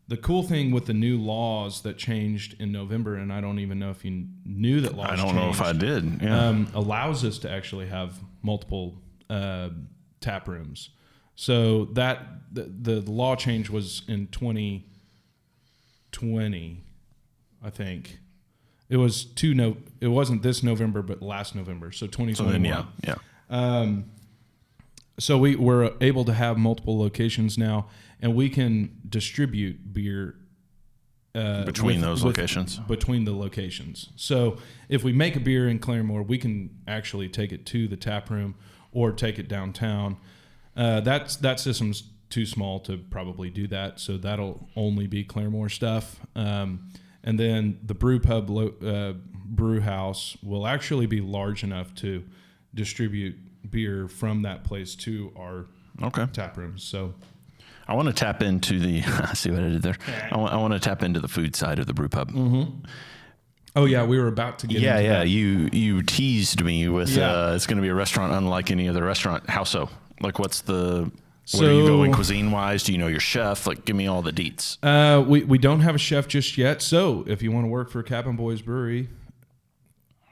the cool thing with the new laws that changed in November, and I don't even know if you knew that laws changed. I don't know if I did. Yeah. Allows us to actually have multiple tap rooms. So that the law change was in 2020, I think. It wasn't this November, but last November. So 2021. So then, yeah. So we're able to have multiple locations now, and we can distribute beer between those locations. Between the locations. So if we make a beer in Claremore, we can actually take it to the tap room or take it downtown. That system's too small to probably do that, so that'll only be Claremore stuff. And then the brew pub brew house will actually be large enough to distribute beer from that place to our tap rooms. So I want to tap into the see what I did there. I want to tap into the food side of the brew pub. Mm-hmm. Oh yeah, we were about to get into that. You teased me with it's going to be a restaurant unlike any other restaurant. How so? Like where are you going cuisine wise? Do you know your chef? Like, give me all the deets. We don't have a chef just yet. So if you want to work for Cabin Boys Brewery,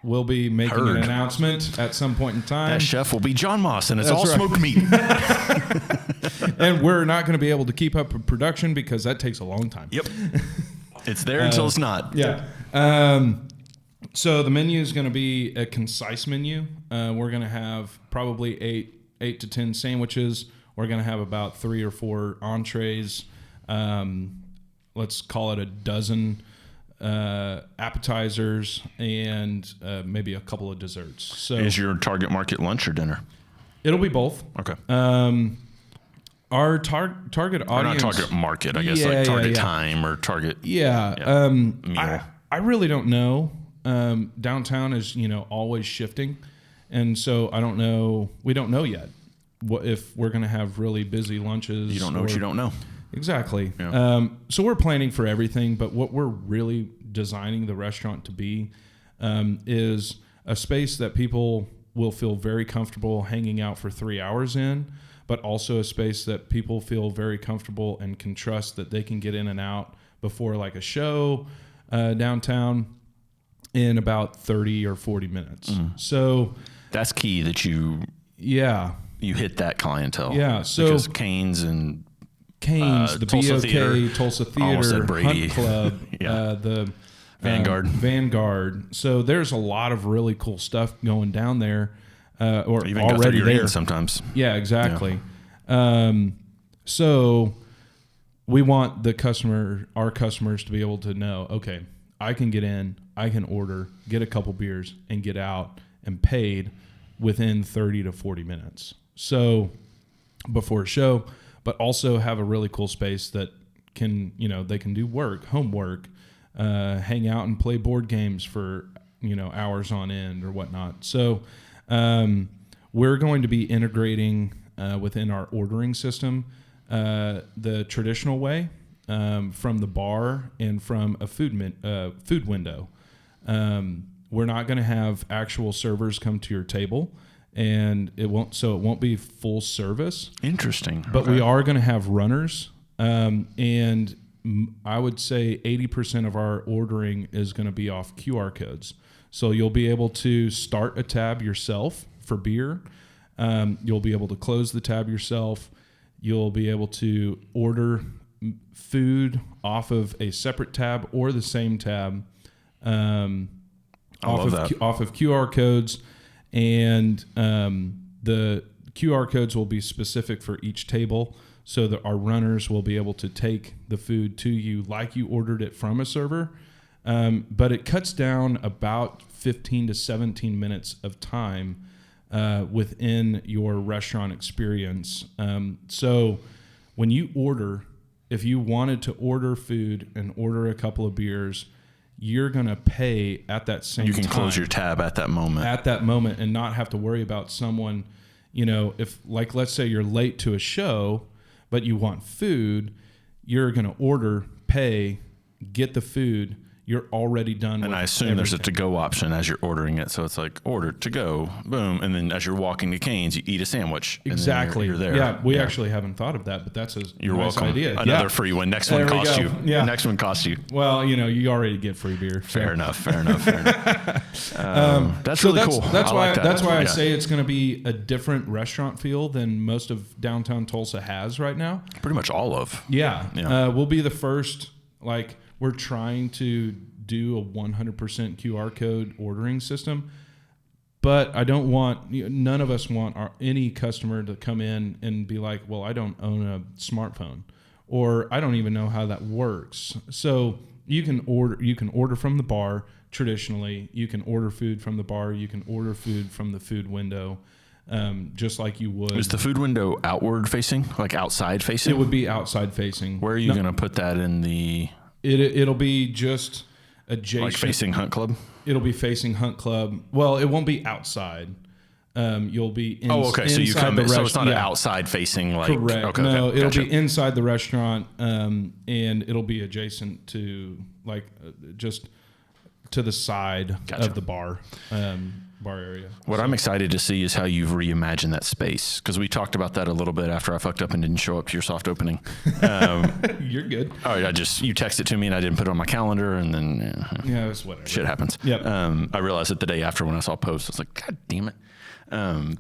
we'll be making an announcement at some point in time. That chef will be John Moss, and it's all smoked meat. And we're not going to be able to keep up with production because that takes a long time. Yep. It's there until it's not. Yeah. So the menu is going to be a concise menu. We're going to have probably 8 to 10 sandwiches. We're going to have about 3 or 4 entrees. Let's call it a dozen appetizers and maybe a couple of desserts. So is your target market lunch or dinner? It'll be both. Okay. Our target audience, or not target market, I guess, like target time or target. Yeah. Meal. I really don't know. Downtown is always shifting, and so I don't know. We don't know yet if we're going to have really busy lunches. You don't know what you don't know. Exactly. Yeah. So we're planning for everything, but what we're really designing the restaurant to be is a space that people will feel very comfortable hanging out for 3 hours in, but also a space that people feel very comfortable and can trust that they can get in and out before like a show downtown in about 30 or 40 minutes. So that's key that you hit that clientele. Yeah. So because Cane's, the Tulsa BOK, Theater, Tulsa Theater, Hunt Club, the Vanguard. So there's a lot of really cool stuff going down there, or even already there sometimes. Yeah, exactly. Yeah. So we want our customers to be able to know, okay, I can get in, I can order, get a couple beers, and get out and paid within 30 to 40 minutes. So before a show, but also have a really cool space that can, they can do homework, hang out and play board games for, hours on end or whatnot. So we're going to be integrating within our ordering system the traditional way from the bar and from a food window. We're not going to have actual servers come to your table, and it won't be full service. Interesting. But we are going to have runners, and I would say 80% of our ordering is going to be off QR codes. So you'll be able to start a tab yourself for beer. You'll be able to close the tab yourself. You'll be able to order food off of a separate tab or the same tab off of QR codes. And the QR codes will be specific for each table, so that our runners will be able to take the food to you like you ordered it from a server. But it cuts down about 15 to 17 minutes of time within your restaurant experience. So when you order, if you wanted to order food and order a couple of beers, you're going to pay at that same time. You can close your tab at that moment. At that moment, and not have to worry about someone, if, like, let's say you're late to a show, but you want food, you're going to order, pay, get the food. You're already done. And I assume there's a to-go option as you're ordering it. So it's like order to go, boom. And then as you're walking to Cane's, you eat a sandwich. Exactly. You're there. Yeah, we actually haven't thought of that, but that's a You're nice welcome. idea. Another free one. Next one costs you. Yeah. Next one costs you. Well, you already get free beer. So. Fair enough. That's really cool. That's why I say it's going to be a different restaurant feel than most of downtown Tulsa has right now. Pretty much all of. Yeah. We'll be the first, we're trying to do a 100% QR code ordering system, but I don't want, none of us want any customer to come in and be like, well, I don't own a smartphone, or I don't even know how that works. So you can order from the bar traditionally, you can order food from the bar, you can order food from the food window, just like you would. Is the food window outward facing, like outside facing? It would be outside facing. Where are you going to put that in the... It'll be just adjacent. Like facing Hunt Club? It'll be facing Hunt Club. Well, it won't be outside. You'll be okay. So you come in, so it's not an outside facing, like... Correct. Okay, no, okay. It'll Gotcha. be inside the restaurant, and it'll be adjacent to, just to the side of the bar area. What I'm excited to see is how you've reimagined that space, because we talked about that a little bit after I fucked up and didn't show up to your soft opening. You're good. All right, you texted to me and I didn't put it on my calendar, and then it's whatever. Shit happens. Yep. I realized it the day after when I saw posts. I was like, God damn it.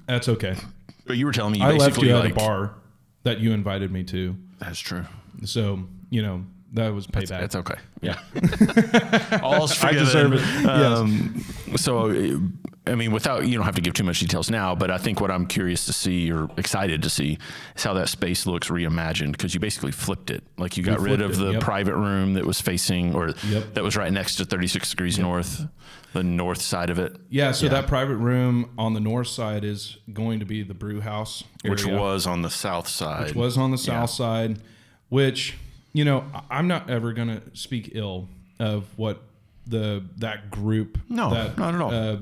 That's okay. But you were telling me I left you at a bar that you invited me to. That's true. So that was payback. That's okay. Yeah. All's forgiven. I deserve it. Yes. So, you don't have to give too much details now, but I think what I'm curious to see, or excited to see, is how that space looks reimagined, because you basically flipped it. Like you got rid of the private room that was facing, that was right next to 36 Degrees North, the north side of it. Yeah, so that private room on the north side is going to be the brew house area. Which was on the south side. Side, which... I'm not ever going to speak ill of what that group not at all.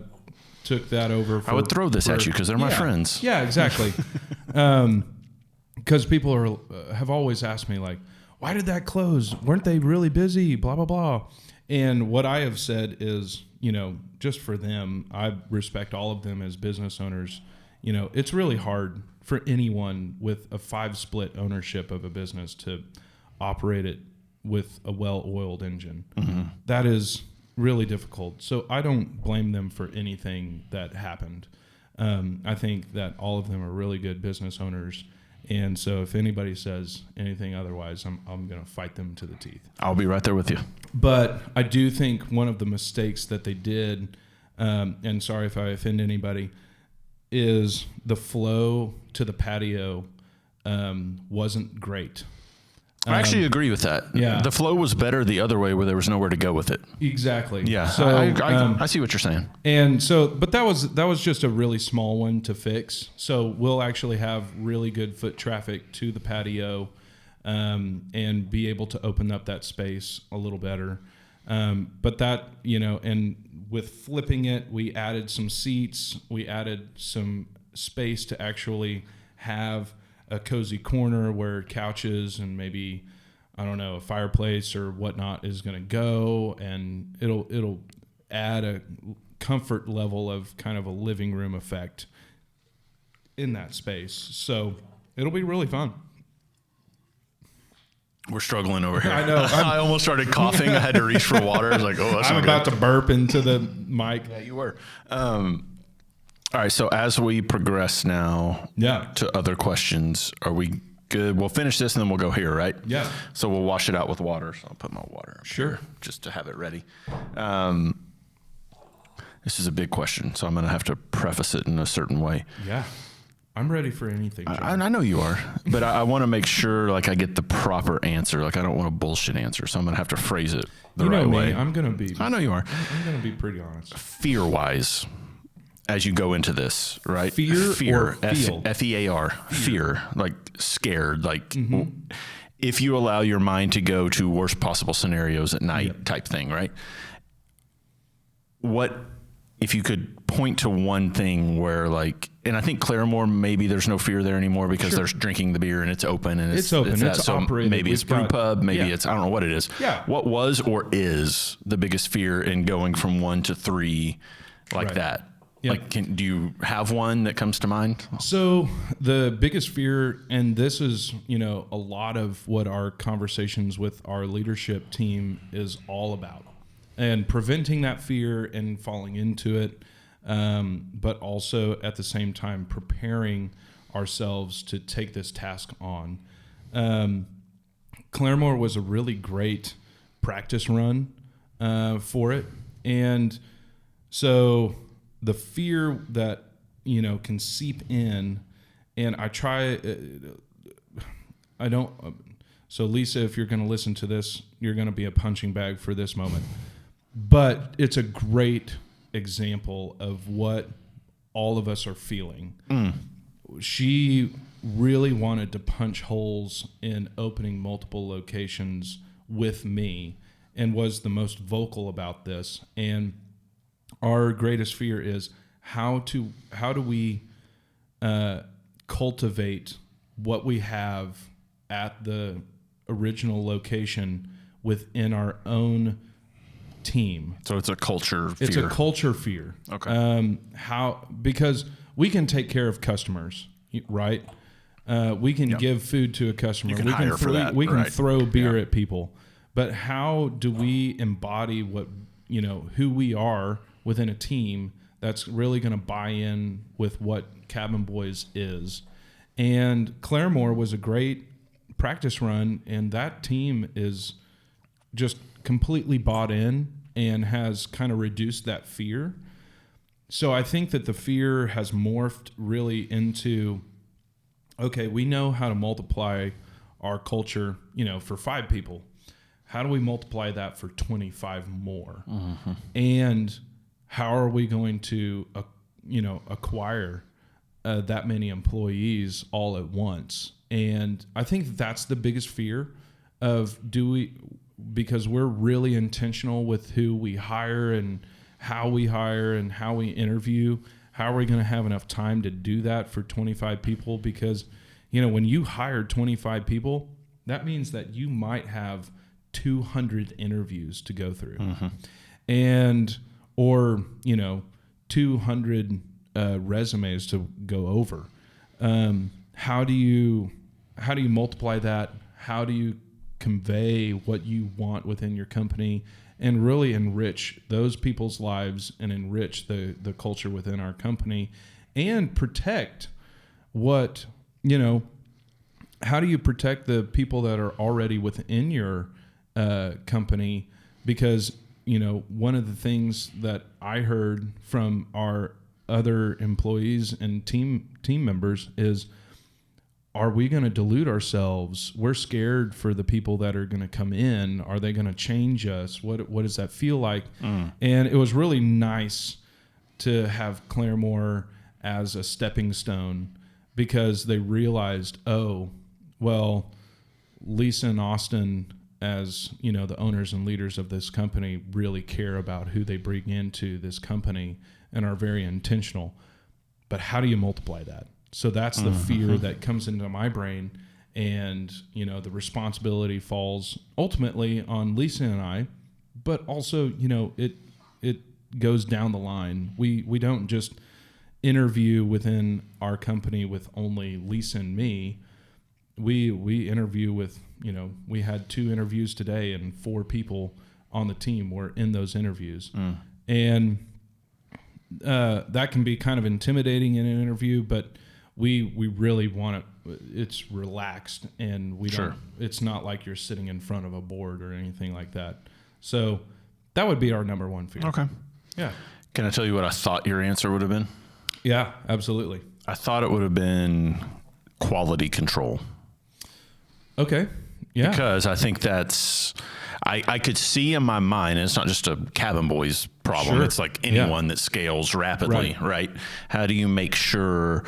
Took that over. I would throw this at you because they're my friends. Yeah, exactly. Because people have always asked me, why did that close? Weren't they really busy? Blah, blah, blah. And what I have said is, just for them, I respect all of them as business owners. It's really hard for anyone with a 5-split ownership of a business to operate it with a well-oiled engine. Mm-hmm. That is really difficult. So I don't blame them for anything that happened. I think that all of them are really good business owners. And so if anybody says anything otherwise, I'm going to fight them to the teeth. I'll be right there with you. But I do think one of the mistakes that they did, and sorry if I offend anybody, is the flow to the patio wasn't great. I actually agree with that. Yeah. The flow was better the other way, where there was nowhere to go with it. Exactly. Yeah. So I see what you're saying. And so, but that was just a really small one to fix. So we'll actually have really good foot traffic to the patio, and be able to open up that space a little better. But that, and with flipping it, we added some seats, we added some space to actually have a cozy corner where couches and maybe, I don't know, a fireplace or whatnot is going to go, and it'll add a comfort level of kind of a living room effect in that space. So it'll be really fun. We're struggling over here. I know. I almost started coughing. I had to reach for water. I was like, oh, that's I'm about to burp into the mic. Yeah, you were. All right. So as we progress now to other questions, are we good? We'll finish this and then we'll go here, right? Yeah. So we'll wash it out with water. So I'll put my water up Sure. here just to have it ready. This is a big question, so I'm going to have to preface it in a certain way. Yeah. I'm ready for anything. I know you are, but I want to make sure I get the proper answer. I don't want a bullshit answer, so I'm going to have to phrase it the right way. I'm going to be. I know you are. I'm going to be pretty honest. Fear-wise, as you go into this, right? Fear. F-E-A-R. Fear. Like scared. If you allow your mind to go to worst possible scenarios at night type thing, right? What if you could point to one thing where and I think Claremore, maybe there's no fear there anymore because they're drinking the beer and it's open and it's open. It's operating. Maybe it's brewpub. Maybe it's, I don't know what it is. Yeah. What was or is the biggest fear in going from 1 to 3 that? Yep. Do you have one that comes to mind? So the biggest fear, and this is, a lot of what our conversations with our leadership team is all about, and preventing that fear and falling into it. But also at the same time preparing ourselves to take this task on. Claremore was a really great practice run for it. And so the fear that, can seep in, and so Lisa, if you're going to listen to this, you're going to be a punching bag for this moment. But it's a great example of what all of us are feeling. She really wanted to punch holes in opening multiple locations with me and was the most vocal about this. And our greatest fear is how do we cultivate what we have at the original location within our own team. So it's a culture fear. It's a culture fear. Okay. Because we can take care of customers, right? We can give food to a customer. You can hire for that. We can throw beer at people. But how do we embody what, who we are within a team that's really going to buy in with what Cabin Boys is? And Claremore was a great practice run, and that team is just completely bought in and has kind of reduced that fear. So I think that the fear has morphed really into, okay, we know how to multiply our culture, for 5 people. How do we multiply that for 25 more? Mm-hmm. And how are we going to, acquire that many employees all at once? And I think that's the biggest fear of because we're really intentional with who we hire and how we interview. How are we going to have enough time to do that for 25 people? Because, when you hire 25 people, that means that you might have 200 interviews to go through. Mm-hmm. Or 200 resumes to go over. How do you multiply that? How do you convey what you want within your company and really enrich those people's lives and enrich the culture within our company and protect what, how do you protect the people that are already within your company? Because, one of the things that I heard from our other employees and team members is, are we going to dilute ourselves? We're scared for the people that are going to come in. Are they going to change us? What does that feel like? And it was really nice to have Claremore as a stepping stone, because they realized, oh, well, Lisa and Austin as the owners and leaders of this company really care about who they bring into this company and are very intentional. But how do you multiply that? So that's the fear that comes into my brain. And, the responsibility falls ultimately on Lisa and I, but also, it goes down the line. We don't just interview within our company with only Lisa and me. We interview with, we had 2 interviews today and 4 people on the team were in those interviews. And that can be kind of intimidating in an interview, but we really want it. It's relaxed, and we don't. It's not like you're sitting in front of a board or anything like that. So that would be our number one fear. Okay. Yeah. Can I tell you what I thought your answer would have been? Yeah, absolutely. I thought it would have been quality control. Okay. Yeah. Because I think that's, I could see in my mind, and it's not just a Cabin Boys problem. It's like anyone that scales rapidly, right? How do you make sure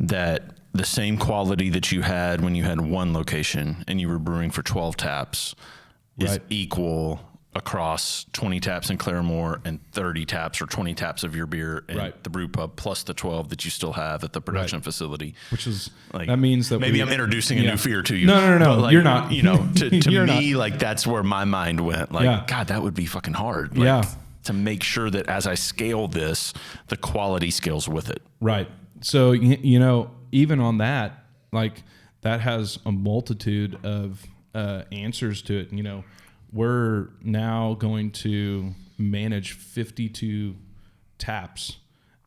that the same quality that you had when you had one location and you were brewing for 12 taps is equal across 20 taps in Claremore and 30 taps or 20 taps of your beer in the brew pub plus the 12 that you still have at the production facility. Which is, like, that means that maybe I'm introducing a new fear to you. No, like, you're not. To me, like, that's where my mind went. Like, God, that would be fucking hard. Like, to make sure that as I scale this, the quality scales with it. Right. So, even on that, like, that has a multitude of answers to it. We're now going to manage 52 taps,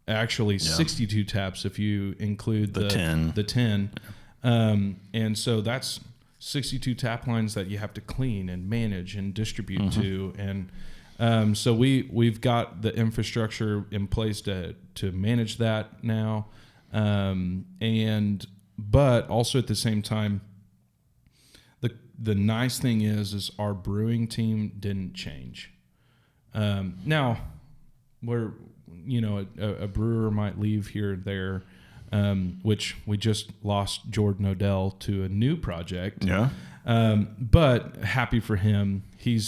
actually 62 taps if you include the 10. And so that's 62 tap lines that you have to clean and manage and distribute to. And so we've got the infrastructure in place to manage that now. But also at the same time, the nice thing is our brewing team didn't change. Now, where a brewer might leave here or there, which we just lost Jordan Odell to a new project. Yeah. But happy for him. He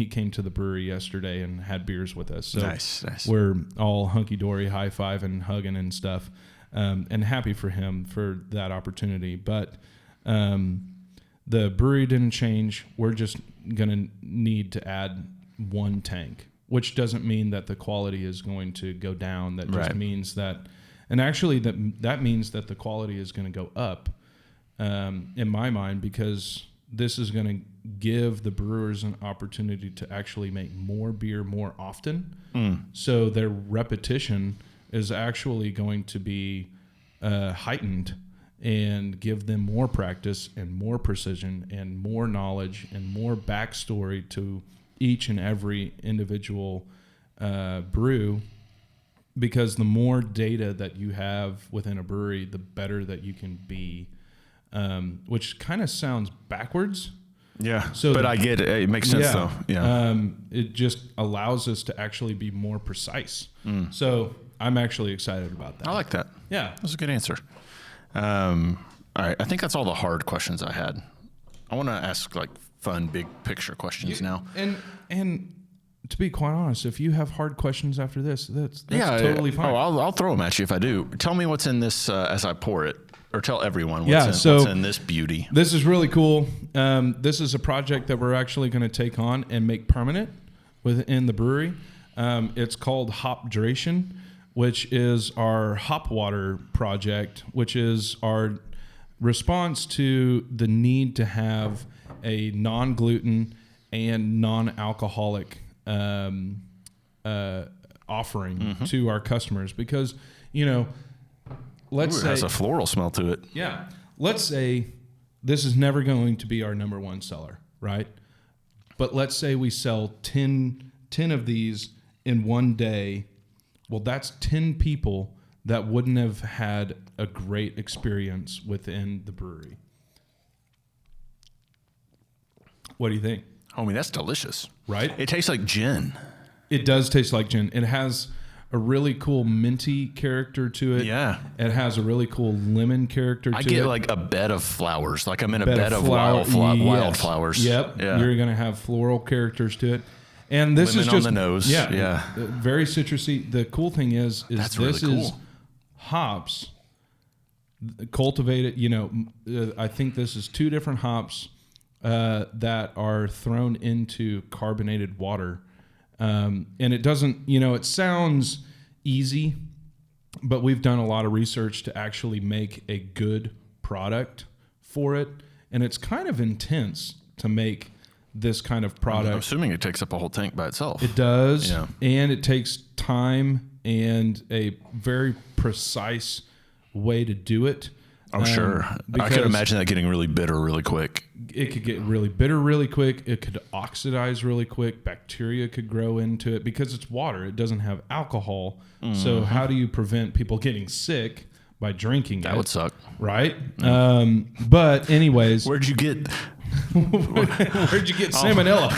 came to the brewery yesterday and had beers with us. So nice. We're all hunky dory, high five and hugging and stuff. And happy for him for that opportunity. But the brewery didn't change. We're just going to need to add one tank, which doesn't mean that the quality is going to go down. That just means that, and actually that means that the quality is going to go up, in my mind, because this is going to give the brewers an opportunity to actually make more beer more often. So their repetition is actually going to be heightened and give them more practice and more precision and more knowledge and more backstory to each and every individual brew, because the more data that you have within a brewery, the better that you can be, which kind of sounds backwards. Yeah, so but I get it. It makes sense, though. Yeah. It just allows us to actually be more precise. So I'm actually excited about that. I like that. Yeah. That was a good answer. All right. I think that's all the hard questions I had. I want to ask, like, fun, big picture questions now. And to be quite honest, if you have hard questions after this, that's totally fine. Oh, I'll throw them at you if I do. Tell me what's in this as I pour it. Or tell everyone what's in this beauty. This is really cool. This is a project that we're actually going to take on and make permanent within the brewery. It's called Hopdration, which is our hop water project, which is our response to the need to have a non-gluten and non-alcoholic offering to our customers. Because, let's say it has a floral smell to it. Yeah. Let's say this is never going to be our number one seller, right? But let's say we sell 10 of these in one day. Well, that's 10 people that wouldn't have had a great experience within the brewery. What do you think? I mean, that's delicious. Right? It tastes like gin. It does taste like gin. It has a really cool minty character to it. Yeah. It has a really cool lemon character to it. I get like a bed of flowers. Like I'm in a bed of wildflowers. Yep. Yeah. You're going to have floral characters to it. And this lemon is just on the nose. Yeah. Very citrusy. The cool thing is that's this really cool. is hops cultivated. I think this is 2 different hops that are thrown into carbonated water. And it doesn't, it sounds easy, but we've done a lot of research to actually make a good product for it. And it's kind of intense to make this kind of product. I'm assuming it takes up a whole tank by itself. It does. Yeah. And it takes time and a very precise way to do it. Oh, sure. I could imagine that getting really bitter really quick. It could get really bitter really quick. It could oxidize really quick. Bacteria could grow into it because it's water. It doesn't have alcohol. Mm-hmm. So how do you prevent people getting sick by drinking it? That would suck. Right? But anyways. Where'd you get salmonella?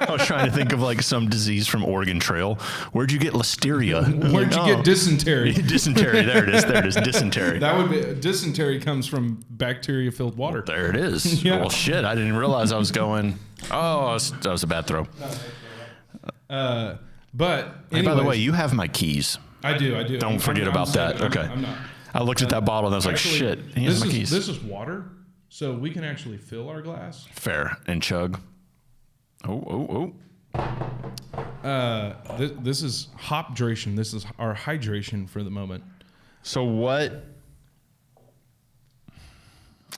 I was trying to think of like some disease from Oregon Trail. Where'd you get listeria? Where'd you get dysentery? Dysentery. There it is. Dysentery. That would be dysentery comes from bacteria-filled water. There it is. Yeah. Well, shit. I didn't realize I was going. Oh, that was a bad throw. But anyways, by the way, you have my keys. I do. Don't forget about that. Okay. I'm not. I looked at that bottle and I was like, shit. He has my keys. This is water. So we can actually fill our glass. Fair. And chug. This is hopdration. This is our hydration for the moment. So what?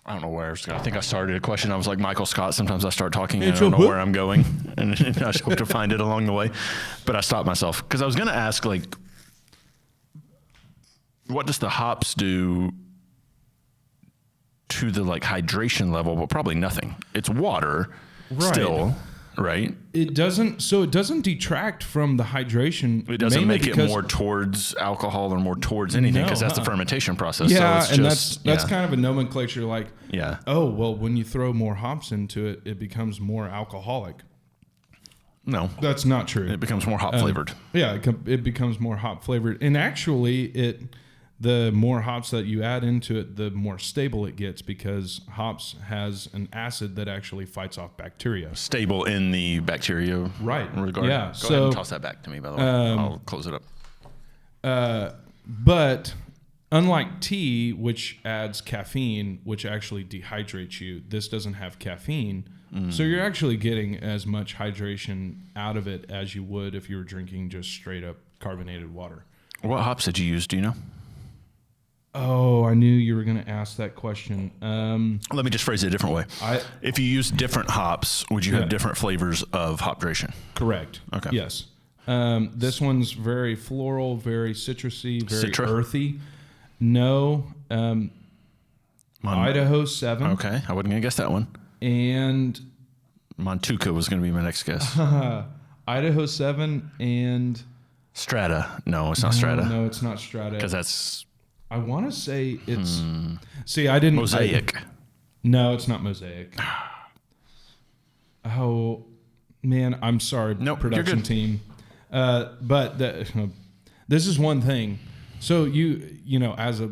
I don't know where I was going. I think I started a question. I was like Michael Scott. Sometimes I start talking and I don't know where I'm going. And I hope to find it along the way. But I stopped myself. Because I was going to ask, like, what does the hops do to the like hydration level? But probably nothing. It's water still, right? It doesn't detract from the hydration. It doesn't make it more towards alcohol or more towards anything because that's the fermentation process. Yeah, so it's that's kind of a nomenclature. Like, oh well, when you throw more hops into it, it becomes more alcoholic. No, that's not true. It becomes more hop flavored. It becomes more hop flavored, and actually, the more hops that you add into it, the more stable it gets because hops has an acid that actually fights off bacteria. Stable in the bacteria regard. Yeah. Go ahead and toss that back to me, by the way. I'll close it up. But unlike tea, which adds caffeine, which actually dehydrates you, this doesn't have caffeine. So you're actually getting as much hydration out of it as you would if you were drinking just straight up carbonated water. What hops did you use? Do you know? Oh, I knew you were going to ask that question. Let me just phrase it a different way. If you use different hops, would you have different flavors of hopdration? Correct. Okay. Yes. This one's very floral, very citrusy, very earthy. No. Idaho 7. Okay. I wasn't going to guess that one. And Montuca was going to be my next guess. Idaho 7 and... Strata. No, it's not Strata. No, it's not Strata. Because that's... I want to say it's... See, I didn't... Mosaic. No, it's not Mosaic. Oh, man, I'm sorry, production team. But this is one thing. So you know, as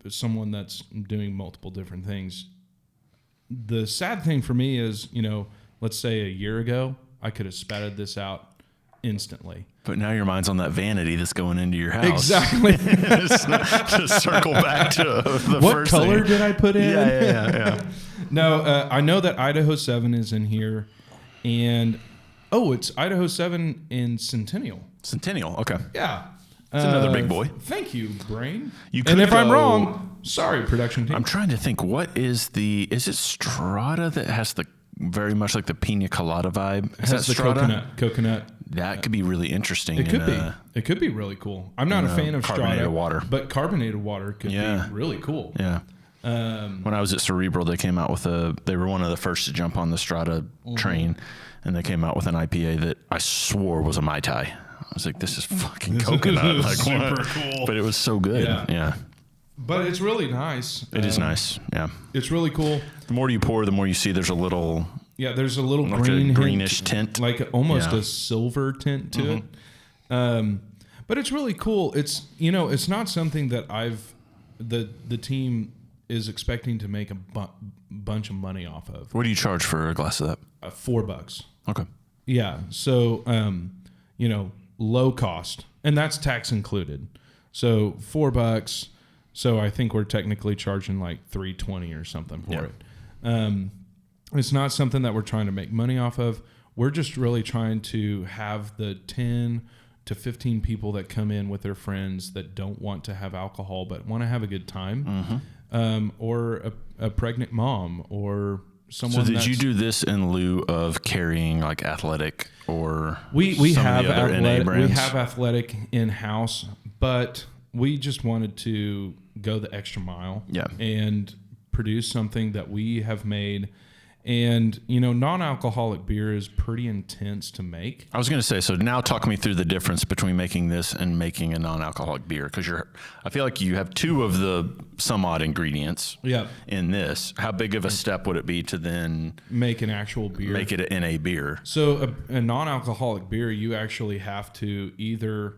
someone that's doing multiple different things, the sad thing for me is, let's say a year ago, I could have spatted this out instantly. But now your mind's on that vanity that's going into your house. Exactly. Just circle back to the what first color thing. did I put in? Yeah. No, I know that Idaho 7 is in here. And, it's Idaho 7 in Centennial. Centennial, okay. Yeah. It's another big boy. Thank you, Brain. And if I'm wrong, sorry, production team. I'm trying to think, is it Strata that has the very much like the pina colada vibe? Is that the coconut? That could be really interesting. It could be. It could be really cool. I'm not a fan of carbonated water, but carbonated water could be really cool. Yeah. When I was at Cerebral, they came out with they were one of the first to jump on the Strata train, and they came out with an IPA that I swore was a Mai Tai. I was like, this is fucking coconut. Like, super cool. But it was so good. Yeah. But it's really nice. It is nice. Yeah. It's really cool. The more you pour, the more you see there's a little... Yeah, there's a little greenish tint. Like almost a silver tint to it. But But it's really cool. It's, it's not something that the team is expecting to make a bunch of money off of. What do you charge for a glass of that? $4. Okay. Yeah. So, low cost, and that's tax included. So $4. So I think we're technically charging like $3.20 or something for it. It's not something that we're trying to make money off of. We're just really trying to have the 10 to 15 people that come in with their friends that don't want to have alcohol but want to have a good time, or a pregnant mom or someone. So did you do this in lieu of carrying like Athletic or we have Athletic in-house, but we just wanted to go the extra mile and produce something that we have made. And, non-alcoholic beer is pretty intense to make. I was going to say, so now talk me through the difference between making this and making a non-alcoholic beer. Because I feel like you have two of the some odd ingredients in this. How big of a step would it be to then make an actual beer? Make it in a beer. So a non-alcoholic beer, you actually have to either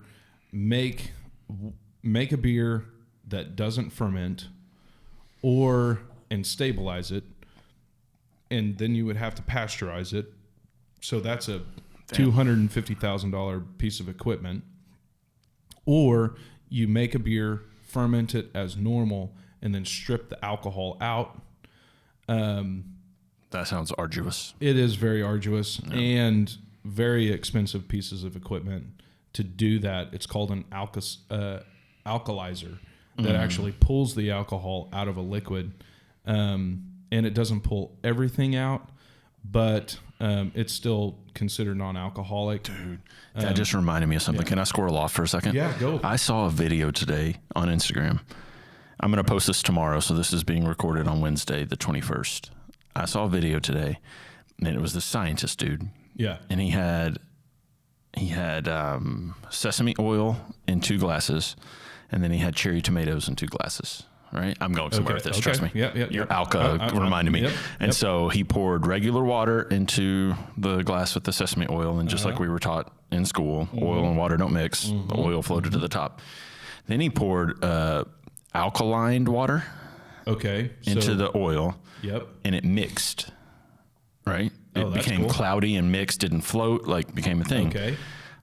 make a beer that doesn't ferment and stabilize it. And then you would have to pasteurize it. So that's a $250,000 piece of equipment. Or you make a beer, ferment it as normal, and then strip the alcohol out. That sounds arduous. It is very arduous and very expensive pieces of equipment to do that. It's called an alkalizer that actually pulls the alcohol out of a liquid. And it doesn't pull everything out, but it's still considered non-alcoholic. Dude, that just reminded me of something. Can I squirrel off for a second? Yeah, go. I saw a video today on Instagram. I'm going to post this tomorrow, so this is being recorded on Wednesday, the 21st. I saw a video today, and it was this scientist dude. Yeah. And he had sesame oil in 2 glasses, and then he had cherry tomatoes in 2 glasses. Right? I'm going somewhere with this, trust me. Your Alka reminded me. And so he poured regular water into the glass with the sesame oil, and just like we were taught in school, oil and water don't mix. The oil floated to the top. Then he poured alkaline water into the oil, and it mixed, right? It became cloudy and mixed, didn't float, became a thing. Okay.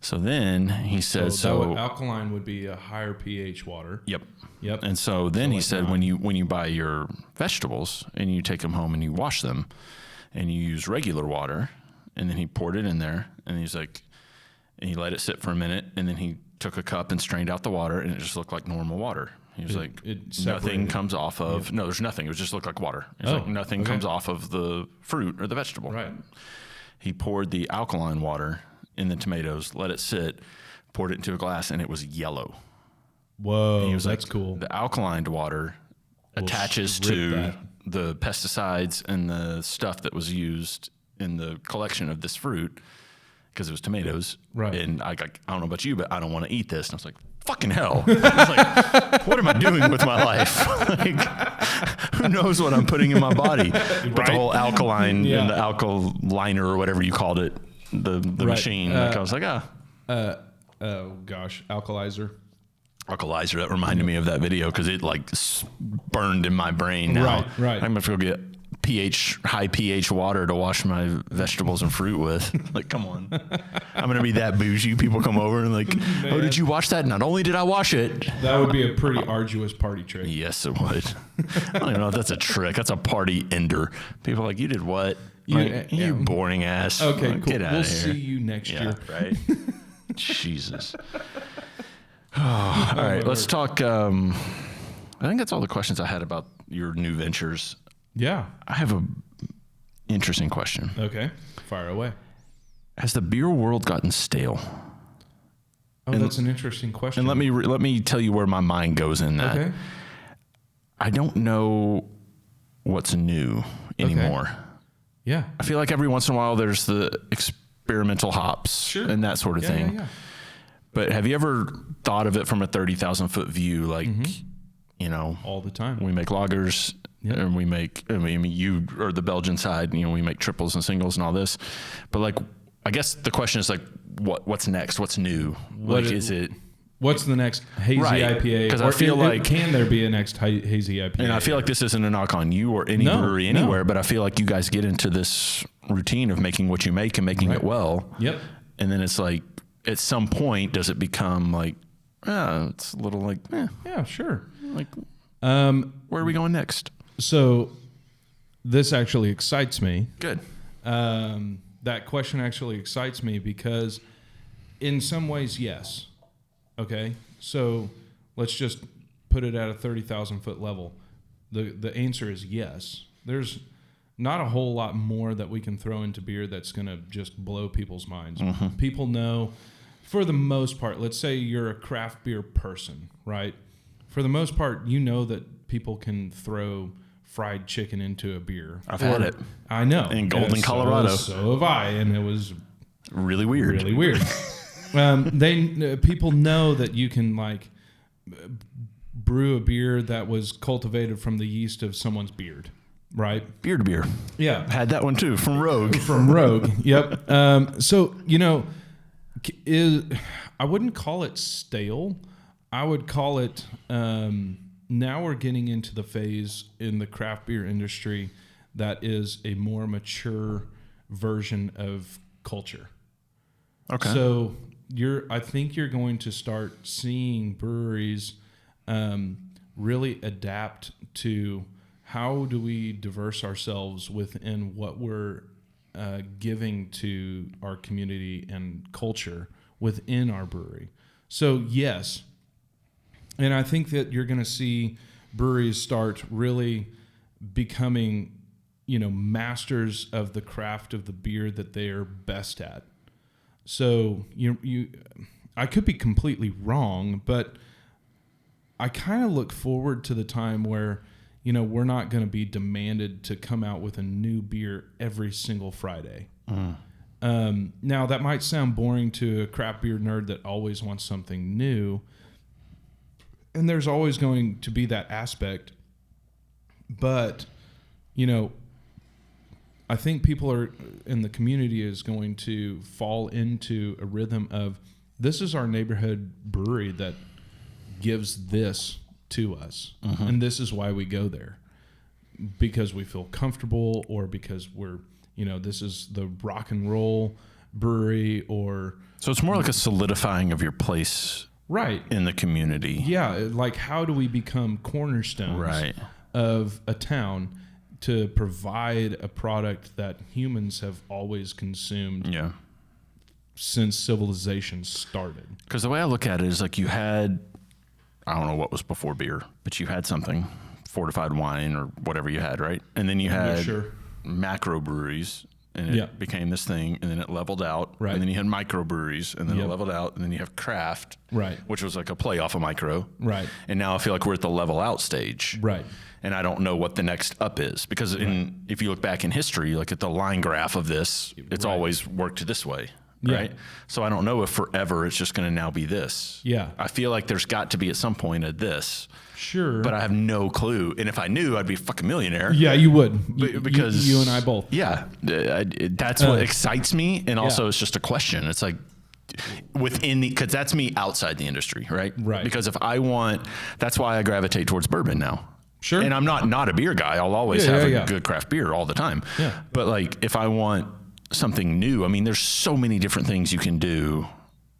So then he said, alkaline would be a higher pH water. Yep. And so then he said, when you buy your vegetables and you take them home and you wash them and you use regular water, and then he poured it in there, and he's like, and he let it sit for a minute, and then he took a cup and strained out the water, and it just looked like normal water. He was nothing comes off of, no, there's nothing. It just looked like water. It's nothing comes off of the fruit or the vegetable. Right. He poured the alkaline water in the tomatoes, let it sit, poured it into a glass, and it was yellow. Whoa, that's cool. The alkaline water attaches to the pesticides and the stuff that was used in the collection of this fruit, because it was tomatoes. Right. And I don't know about you, but I don't want to eat this. And I was like, fucking hell. I was like, what am I doing with my life? Who knows what I'm putting in my body? But the whole alkaline and the alkaliner or whatever you called it, the machine. I was like, oh gosh, alkalizer. That reminded me of that video because it burned in my brain now. Right. I'm gonna have to go get high pH water to wash my vegetables and fruit with. Come on. I'm gonna be that bougie. People come over and oh, did you wash that? Not only did I wash it. That would be a pretty arduous party trick. Yes, it would. I don't even know if that's a trick. That's a party ender. People are like, you did what? You boring ass. Okay, cool. Get out of here. We'll see you next year. Right. Jesus. All right, let's talk. I think that's all the questions I had about your new ventures. Yeah. I have a interesting question. Okay, fire away. Has the beer world gotten stale? Oh, that's an interesting question. And let me tell you where my mind goes in that. Okay. I don't know what's new anymore. Okay. Yeah. I feel like every once in a while there's the experimental hops and that sort of thing. Yeah. But have you ever thought of it from a 30,000 foot view? All the time. We make lagers and we make, you or the Belgian side, we make triples and singles and all this. But I guess the question is what's next? What's new? Is it? What's the next hazy IPA? Because I feel like... Can there be a next hazy IPA? And I feel like this isn't a knock on you or any brewery anywhere, but I feel like you guys get into this routine of making what you make and making it well. Yep. And then it's like, at some point, does it become like, it's a little like, yeah, sure. Like, where are we going next? So this actually excites me. Good. That question actually excites me because in some ways, yes. Okay, so let's just put it at a 30,000 foot level. The answer is yes. There's not a whole lot more that we can throw into beer that's going to just blow people's minds. Mm-hmm. People know, for the most part, let's say you're a craft beer person, right? For the most part, you know that people can throw fried chicken into a beer. I've had it. I know. In Golden, Colorado. So have I, and it was really weird. Really weird. People know that you can like brew a beer that was cultivated from the yeast of someone's beard, right? Beard beer. Yeah. Had that one too from Rogue. Yep. So, I wouldn't call it stale. I would call it, now we're getting into the phase in the craft beer industry that is a more mature version of culture. Okay. So I think you're going to start seeing breweries really adapt to how do we diverse ourselves within what we're giving to our community and culture within our brewery. So yes, and I think that you're going to see breweries start really becoming, masters of the craft of the beer that they are best at. So I could be completely wrong, but I kind of look forward to the time where, we're not going to be demanded to come out with a new beer every single Friday. Now that might sound boring to a craft beer nerd that always wants something new. And there's always going to be that aspect. But, I think people are in the community is going to fall into a rhythm of this is our neighborhood brewery that gives this to us. Uh-huh. And this is why we go there, because we feel comfortable or because we're, this is the rock and roll brewery or. So it's more like a solidifying of your place. Right. In the community. Yeah. Like how do we become cornerstones of a town to provide a product that humans have always consumed since civilization started. Because the way I look at it is like you had, I don't know what was before beer, but you had something, fortified wine or whatever you had, right? And then you had macro breweries, and it became this thing, and then it leveled out, and then you had micro breweries, and then it leveled out, and then you have craft, which was like a play off of micro. And now I feel like we're at the level out stage. And I don't know what the next up is, because if you look back in history, like at the line graph of this, it's always worked this way. Right. So I don't know if forever it's just going to now be this. I feel like there's got to be at some point a this. But I have no clue. And if I knew, I'd be a fucking millionaire. Yeah, you would. Because you and I both. That's what excites me. And also it's just a question. It's like because that's me outside the industry. Right. Because if I want, that's why I gravitate towards bourbon now. And I'm not a beer guy. I'll always have a good craft beer all the time. But like if I want something new, I mean, there's so many different things you can do.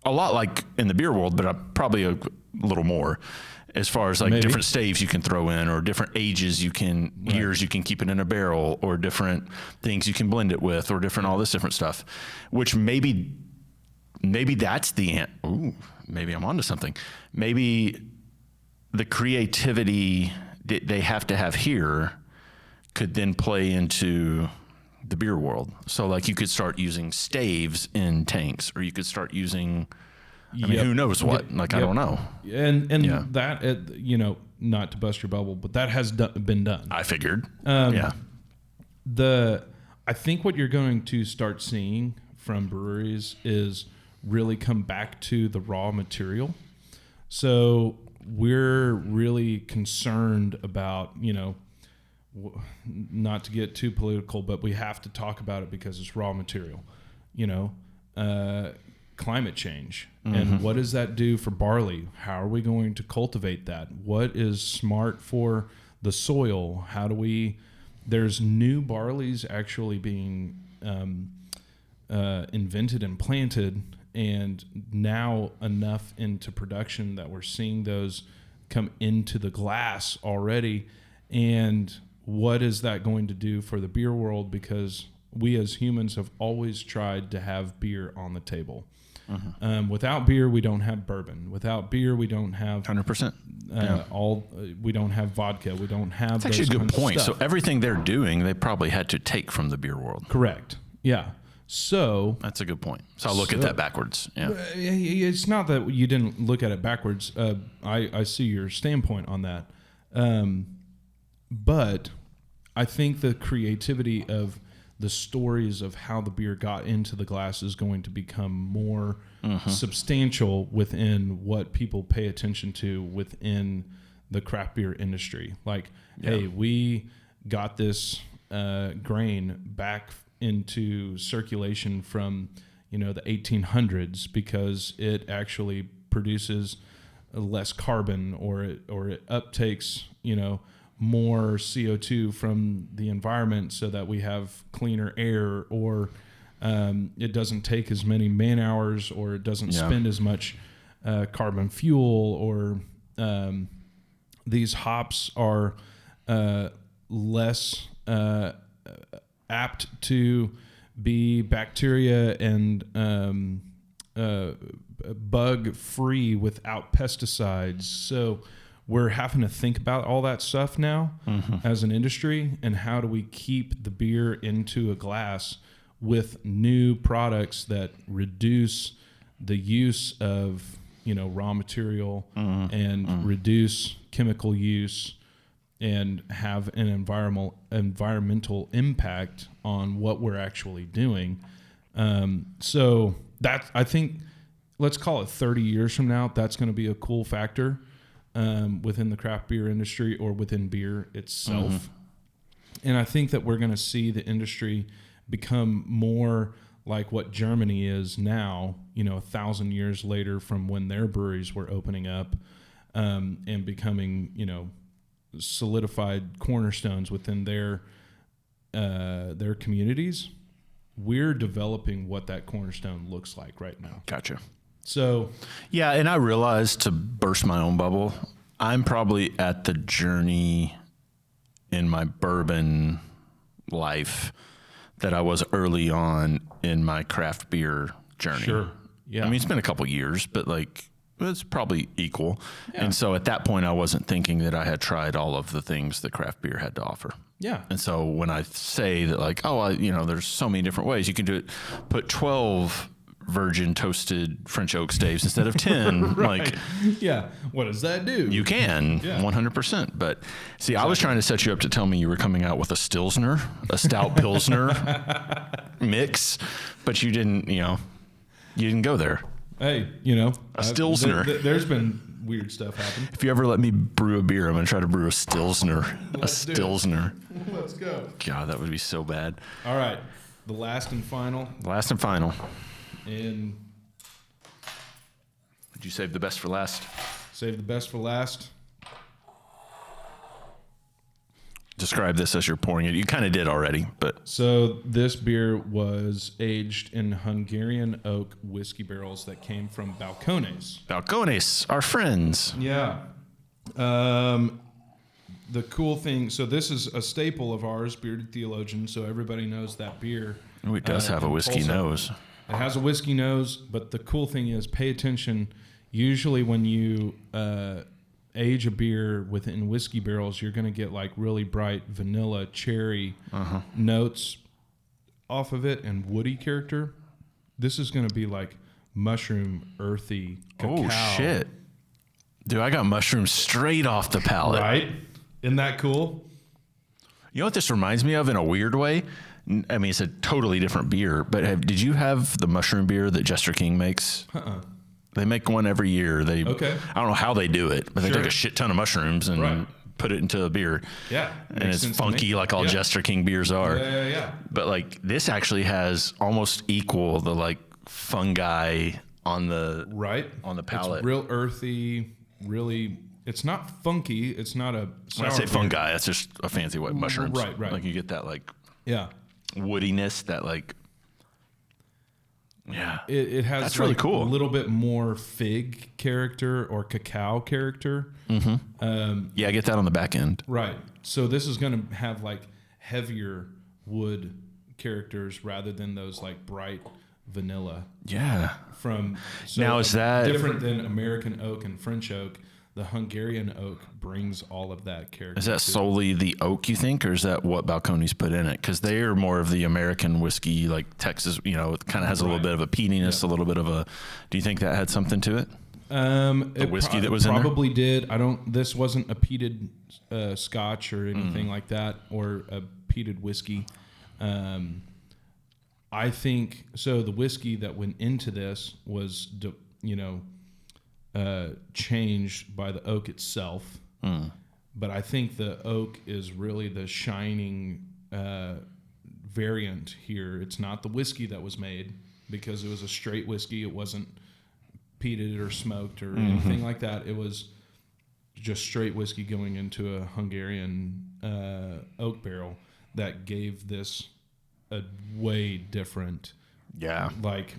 A lot like in the beer world, but probably a little more as far as like different staves you can throw in, or different ages years you can keep it in a barrel, or different things you can blend it with, or different all this different stuff, which maybe that's maybe I'm onto something. Maybe the creativity that they have to have here could then play into the beer world. So like you could start using staves in tanks, or you could start using, I mean, who knows what, I don't know. And that, not to bust your bubble, but that has been done. I figured. I think what you're going to start seeing from breweries is really come back to the raw material. So we're really concerned about, not to get too political, but we have to talk about it because it's raw material. climate change. And what does that do for barley? How are we going to cultivate that? What is smart for the soil? How do we, there's new barleys actually being invented and planted, and now enough into production that we're seeing those come into the glass already. And what is that going to do for the beer world? Because we as humans have always tried to have beer on the table. Without beer, we don't have bourbon. Without beer, we don't have 100%. We don't have vodka. We don't have. That's actually a good point. So everything they're doing, they probably had to take from the beer world. Correct. Yeah. So that's a good point. So I'll look at that backwards. Yeah. It's not that you didn't look at it backwards. I see your standpoint on that. But I think the creativity of the stories of how the beer got into the glass is going to become more substantial within what people pay attention to within the craft beer industry. Like, hey, we got this grain back into circulation from, the 1800s because it actually produces less carbon, or it uptakes, more CO2 from the environment so that we have cleaner air, or it doesn't take as many man hours, or it doesn't spend as much carbon fuel, or these hops are less apt to be bacteria and bug free without pesticides. So we're having to think about all that stuff now as an industry, and how do we keep the beer into a glass with new products that reduce the use of, raw material and reduce chemical use, and have an environmental impact on what we're actually doing. So that, I think, let's call it 30 years from now, that's going to be a cool factor within the craft beer industry, or within beer itself. And I think that we're going to see the industry become more like what Germany is now, 1,000 years later from when their breweries were opening up, and becoming, solidified cornerstones within their communities. We're developing what that cornerstone looks like right now. Gotcha. So, yeah, and I realized, to burst my own bubble, I'm probably at the journey in my bourbon life that I was early on in my craft beer journey. Sure. Yeah. I mean, it's been a couple years, but it's probably equal. Yeah. And so at that point, I wasn't thinking that I had tried all of the things that craft beer had to offer. Yeah. And so when I say that, there's so many different ways you can do it, put 12 virgin toasted French oak staves instead of 10. Right. Yeah. What does that do? You can, 100%. But see, I was trying to set you up to tell me you were coming out with a Stilsner, a stout Pilsner mix, but you didn't, you didn't go there. Hey, a Stilsner. There's been weird stuff happen. If you ever let me brew a beer, I'm going to try to brew a Stilsner. Let's go. God, that would be so bad. All right. The last and final. And did you save the best for last? Save the best for last. Describe this as you're pouring it. You kind of did already, but. So this beer was aged in Hungarian oak whiskey barrels that came from Balcones. Balcones, our friends. Yeah. The cool thing, so this is a staple of ours, Bearded Theologian, so everybody knows that beer. Oh, it does have a whiskey nose. It has a whiskey nose, but the cool thing is, pay attention. Usually when you age a beer within whiskey barrels, you're going to get really bright vanilla, cherry notes off of it, and woody character. This is going to be mushroom, earthy, cacao. Oh, shit. Dude, I got mushrooms straight off the palate. Right? Isn't that cool? You know what this reminds me of in a weird way? I mean, it's a totally different beer, but did you have the mushroom beer that Jester King makes? They make one every year. I don't know how they do it, but they take a shit ton of mushrooms and put it into a beer. Yeah. And it's funky like all Jester King beers are. Yeah. But this actually has almost equal the fungi on the palate. It's real earthy, really. It's not funky. It's not a sour When I say beer. fungi, that's just a fancy way. Mushrooms. Right. Like you get that like woodiness, that like It has that's really cool. A little bit more fig character or cacao character. Mm-hmm. I get that on the back end. Right. So this is going to have like heavier wood characters rather than those like bright vanilla. Yeah. Now is that different than American oak and French oak? The Hungarian oak brings all of that character. Is that solely the oak, you think, or is that what Balcones put in it? Because they are more of the American whiskey, like Texas, it kind of has a little bit of a peatiness, a little bit of a... Do you think that had something to it? The whiskey that was in there? Probably did. This wasn't a peated scotch or anything like that, or a peated whiskey. I think... So the whiskey that went into this was, changed by the oak itself, but I think the oak is really the shining variant here. It's not the whiskey that was made, because it was a straight whiskey. It wasn't peated or smoked or anything like that. It was just straight whiskey going into a Hungarian oak barrel that gave this a way different, like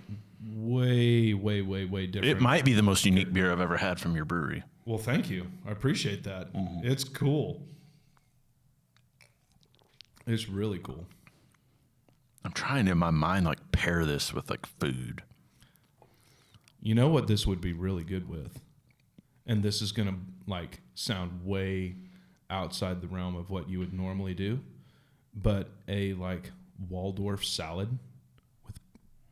way different. It might be the most unique beer I've ever had from your brewery. Well, thank you. I appreciate that. It's cool. It's really cool. I'm trying to, in my mind, like pair this with like food. You know what this would be really good with? And this is going to like sound way outside the realm of what you would normally do, but a like Waldorf salad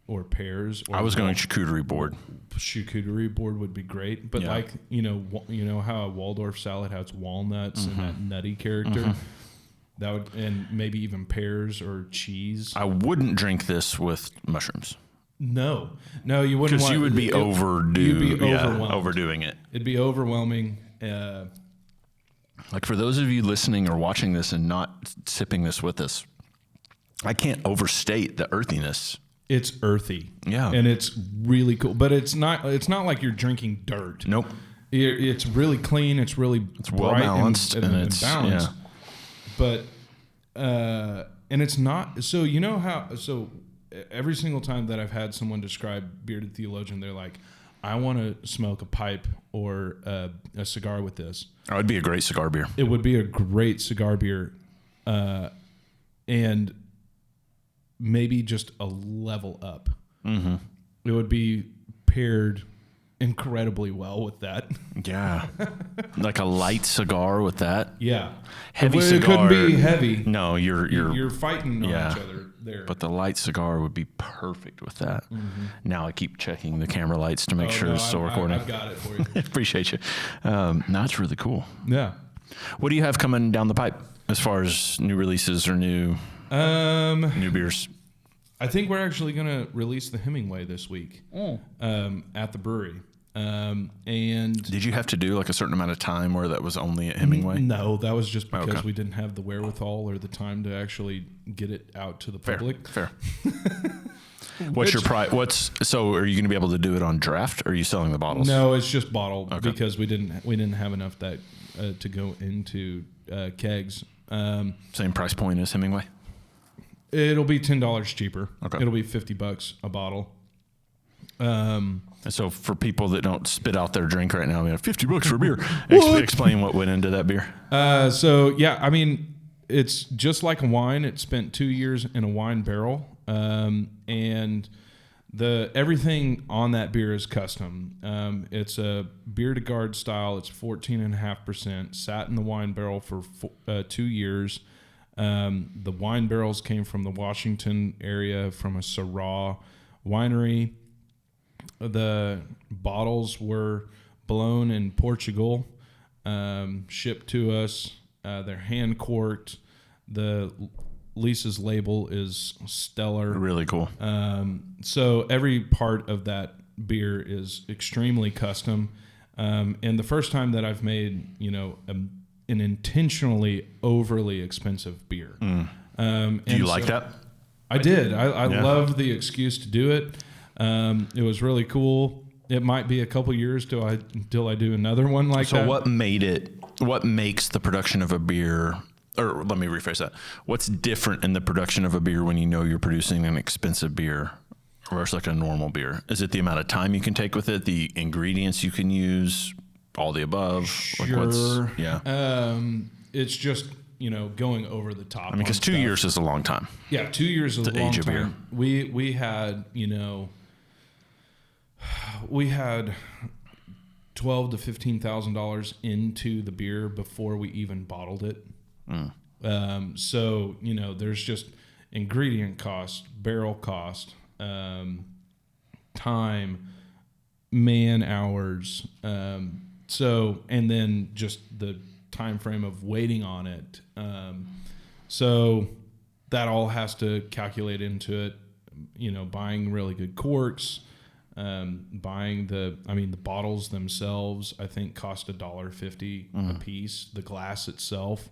or pears. Or I was going charcuterie board. Charcuterie board would be great, but like you know how a Waldorf salad has walnuts and that nutty character. That would, and maybe even pears or cheese. I wouldn't drink this with mushrooms. No, you wouldn't. Because you would be overdoing it. It'd be overwhelming. Like for those of you listening or watching this and not sipping this with us, I can't overstate the earthiness. It's earthy, and it's really cool. But it's not like you're drinking dirt. Nope. It's really clean. It's well balanced and it's balanced. Yeah. But and it's not. So you know how. So every single time that I've had someone describe Bearded Theologian, they're like, "I want to smoke a pipe or a cigar with this." Oh, it'd be a great cigar beer. It would be a great cigar beer, and maybe just a level up. Mm-hmm. It would be paired incredibly well with that. Yeah. Like a light cigar with that. Yeah. Heavy cigar. It couldn't be heavy. No, you're fighting on each other there. But the light cigar would be perfect with that. Mm-hmm. Now I keep checking the camera lights to make sure it's still recording. I've got it for you. Appreciate you. No, it's really cool. Yeah. What do you have coming down the pipe as far as new releases or new beers? I think we're actually going to release the Hemingway this week at the brewery. And did you have to do like a certain amount of time where that was only at Hemingway? No, that was just because we didn't have the wherewithal or the time to actually get it out to the public. Fair. What's your price? So are you going to be able to do it on draft, or are you selling the bottles? No, it's just bottled because we didn't have enough that to go into kegs. Same price point as Hemingway? It'll be $10 cheaper. Okay. It'll be $50 a bottle. So for people that don't spit out their drink right now, $50 for a beer. Explain what went into that beer. It's just like a wine. It spent 2 years in a wine barrel, and everything on that beer is custom. It's a beer to guard style. It's 14.5%. Sat in the wine barrel for 2 years. The wine barrels came from the Washington area from a Syrah winery. The bottles were blown in Portugal, shipped to us. They're hand corked. The Lisa's label is stellar. Really cool. So every part of that beer is extremely custom. And the first time that I've made, an intentionally overly expensive beer. Do you like that? I did. I loved the excuse to do it. It was really cool. It might be a couple years till I do another one like that. So what makes the production of a beer, or let me rephrase that. What's different in the production of a beer when you know you're producing an expensive beer versus like a normal beer? Is it the amount of time you can take with it, the ingredients you can use, all the above? Sure. It's just, going over the top. Because 2 years is a long time. Yeah, 2 years is a long time. We had, we had $12,000 to $15,000 into the beer before we even bottled it. So there's just ingredient cost, barrel cost, time, man hours. And then just the time frame of waiting on it. So that all has to calculate into it. Buying really good corks. Buying the bottles themselves, I think cost $1.50 a piece, the glass itself,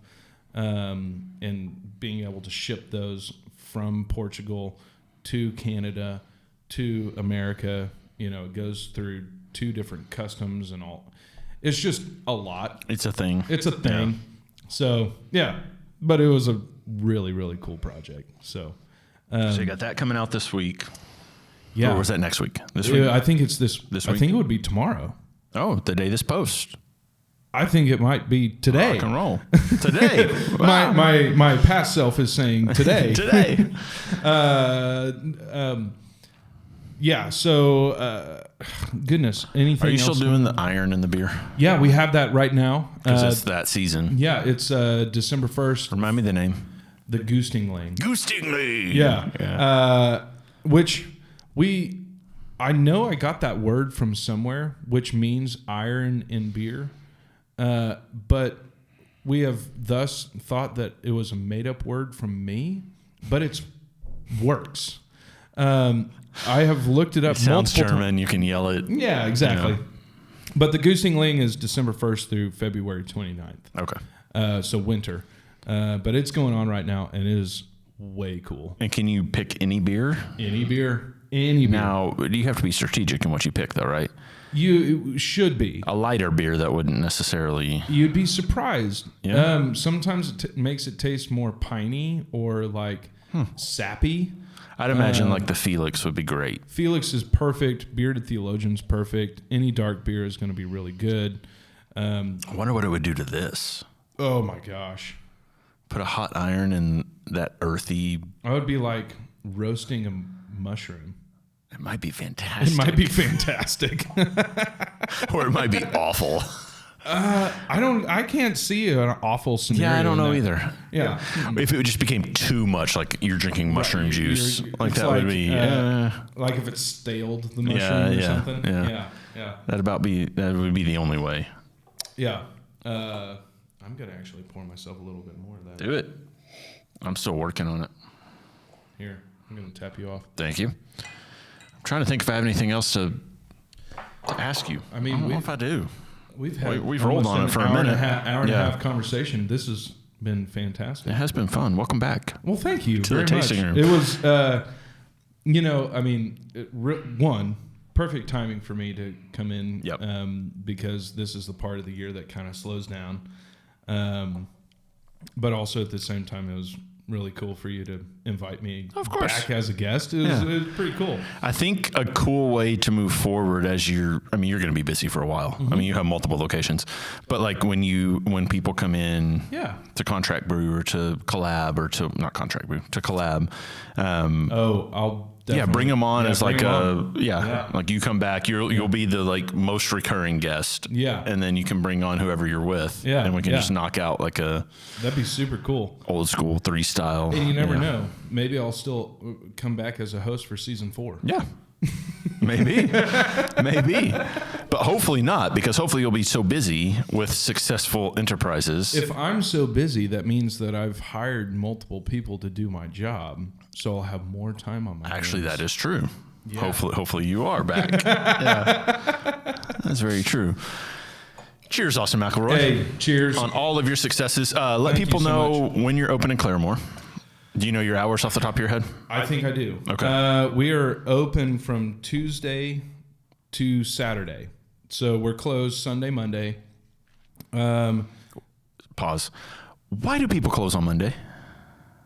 and being able to ship those from Portugal to Canada to America, it goes through 2 different customs and all. It's just a lot. It's a thing. Yeah. So but it was a really, really cool project. So you got that coming out this week. Yeah. Or was that next week? This week? I think it's this week. I think it would be tomorrow. Oh, the day this posts. I think it might be today. Rock and roll. Today. Wow. My past self is saying today. Today. So, goodness. Anything Are you else? still doing the iron in the beer? Yeah, we have that right now. Because it's that season. Yeah, it's December 1st. Remind me the name. The Goostingling. Goostingling. Yeah. Which I know I got that word from somewhere, which means iron in beer. But we have thus thought that it was a made-up word from me, but it works. I have looked it up. It sounds German. You can yell it. Yeah, exactly. But the Goostingling is December 1st through February 29th. Okay. So winter. But it's going on right now, and it is way cool. And can you pick any beer? Any beer. Any beer. Now, you have to be strategic in what you pick, though, right? You should be. A lighter beer that wouldn't necessarily... You'd be surprised. Yeah. Sometimes it makes it taste more piney or like sappy. I'd imagine like the Felix would be great. Felix is perfect. Bearded Theologian's perfect. Any dark beer is going to be really good. I wonder what it would do to this. Oh, my gosh. Put a hot iron in that earthy... I would be like roasting a mushroom. It might be fantastic. It might be fantastic. Or it might be awful. I can't see an awful scenario. Yeah, I don't know either. Yeah. If it just became too much, like you're drinking mushroom juice, like that would be... like if it staled the mushroom or something. Yeah. That would be the only way. Yeah. I'm going to actually pour myself a little bit more of that. Do it. I'm still working on it. Here, I'm going to tap you off. Thank you. I'm trying to think if I have anything else to ask you. I don't know if I do. We've rolled on it for a minute. Hour and a half conversation. This has been fantastic. It has been fun. Welcome back. Well, thank you to the tasting room. It was, one, perfect timing for me to come in. Yep. Because this is the part of the year that kind of slows down. But also at the same time, it was really cool for you to invite me back as a guest. It was pretty cool. I think a cool way to move forward as you're going to be busy for a while. Mm-hmm. You have multiple locations, but like when people come in to contract brew or to collab or to not contract brew to collab. I'll definitely bring them on as like like you come back, you'll be the like most recurring guest. Yeah. And then you can bring on whoever you're with. Yeah. And we can just knock out like that'd be super cool. Old school 3 style. And you never know. Maybe I'll still come back as a host for season 4. Yeah. Maybe. But hopefully not, because hopefully you'll be so busy with successful enterprises. If I'm so busy, that means that I've hired multiple people to do my job, so I'll have more time on my hands. That is true. Yeah. Hopefully you are back. That's very true. Cheers, Austin McIllroy. Hey, cheers. On all of your successes. Let people know when you're open in Claremore. Do you know your hours off the top of your head? I think I do. Okay. We are open from Tuesday to Saturday. So we're closed Sunday, Monday. Pause. Why do people close on Monday?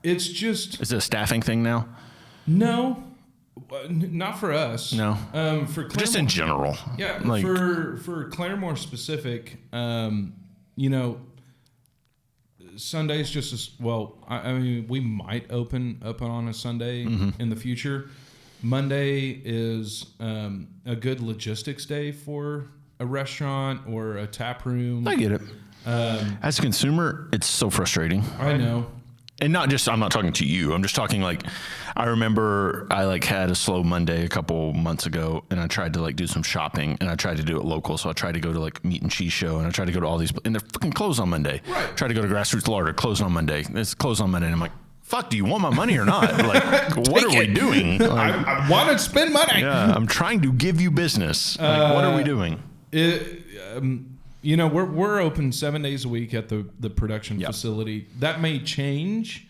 It's just... Is it a staffing thing now? No. Not for us. No. For Claremore, just in general. Yeah. For Claremore specific, you know, Sunday's just as well. I mean, we might open up on a Sunday in the future. Monday is a good logistics day for a restaurant or a tap room. I get it. As a consumer, it's so frustrating. I know. And not just, I'm not talking to you. I'm just talking like, I remember I like had a slow Monday a couple months ago, and I tried to like do some shopping, and I tried to do it local. So I tried to go to like Meat and Cheese Show, and I tried to go to all these, and they're fucking closed on Monday. Right. Tried to go to Grassroots Larder, closed on Monday. It's closed on Monday. And I'm like, fuck, do you want my money or not? Like, what are we doing? Like, I want to spend money. Yeah, I'm trying to give you business. Like, what are we doing? You know, we're open 7 days a week at the production facility. That may change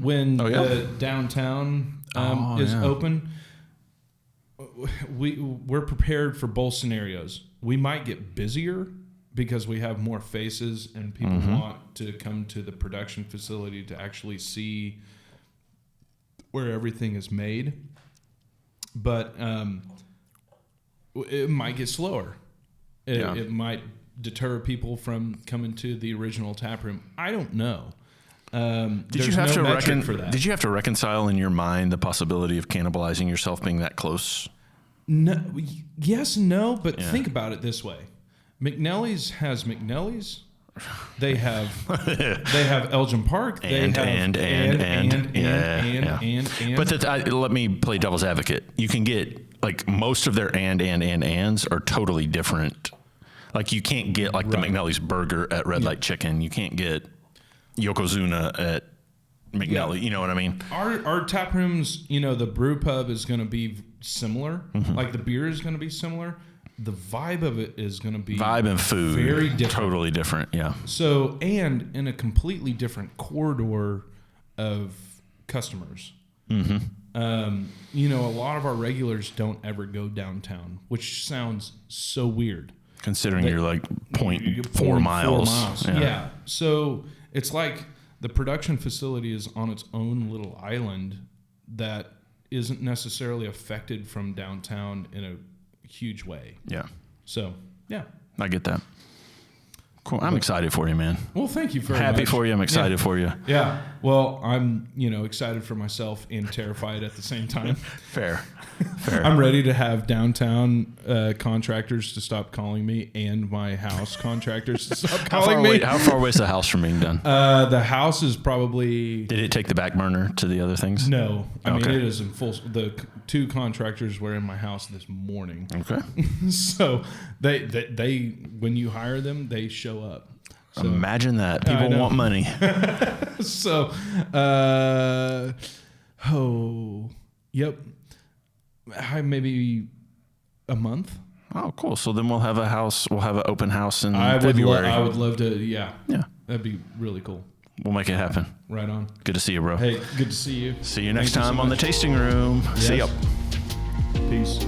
when the downtown is open. We're prepared for both scenarios. We might get busier because we have more faces and people want to come to the production facility to actually see where everything is made. But it might get slower. It might deter people from coming to the original tap room. I don't know. Did you have to reconcile in your mind the possibility of cannibalizing yourself being that close? No, yes, no, but think about it this way: McNelly's has McNelly's. They have Elgin Park. And. But let me play devil's advocate. You can get like most of their ands are totally different. Like you can't get like the McNelly's burger at Red Light Chicken. You can't get Yokozuna at McNelly. You know what I mean? Our tap rooms, you know, the brew pub is going to be similar. Like the beer is going to be similar. The vibe of it is going to be vibe and food very different. Totally different. Yeah. So, and in a completely different corridor of customers. You know, a lot of our regulars don't ever go downtown, which sounds so weird. Considering you're like 0.4 miles. Yeah. So it's like the production facility is on its own little island that isn't necessarily affected from downtown in a huge way. Yeah. So, yeah. I get that. Cool. I'm excited for you, man. Well, thank you very much. Happy for you. I'm excited for you. Yeah. Well, I'm, you know, excited for myself and terrified at the same time. Fair. I'm ready to have downtown contractors to stop calling me and my house contractors to stop calling me. How far away is the house from being done? The house is probably... Did it take the back burner to the other things? No. I mean, it is in full... The two contractors were in my house this morning. Okay. So they when you hire them, they show up. So, imagine that. People want money. So, yep. Maybe a month. Oh, cool. So then we'll have a house. We'll have an open house in February. I would love to. Yeah. Yeah. That'd be really cool. We'll make it happen. Right on. Good to see you, bro. Hey, good to see you. See you next time on the tasting room. Yes. See ya. Peace.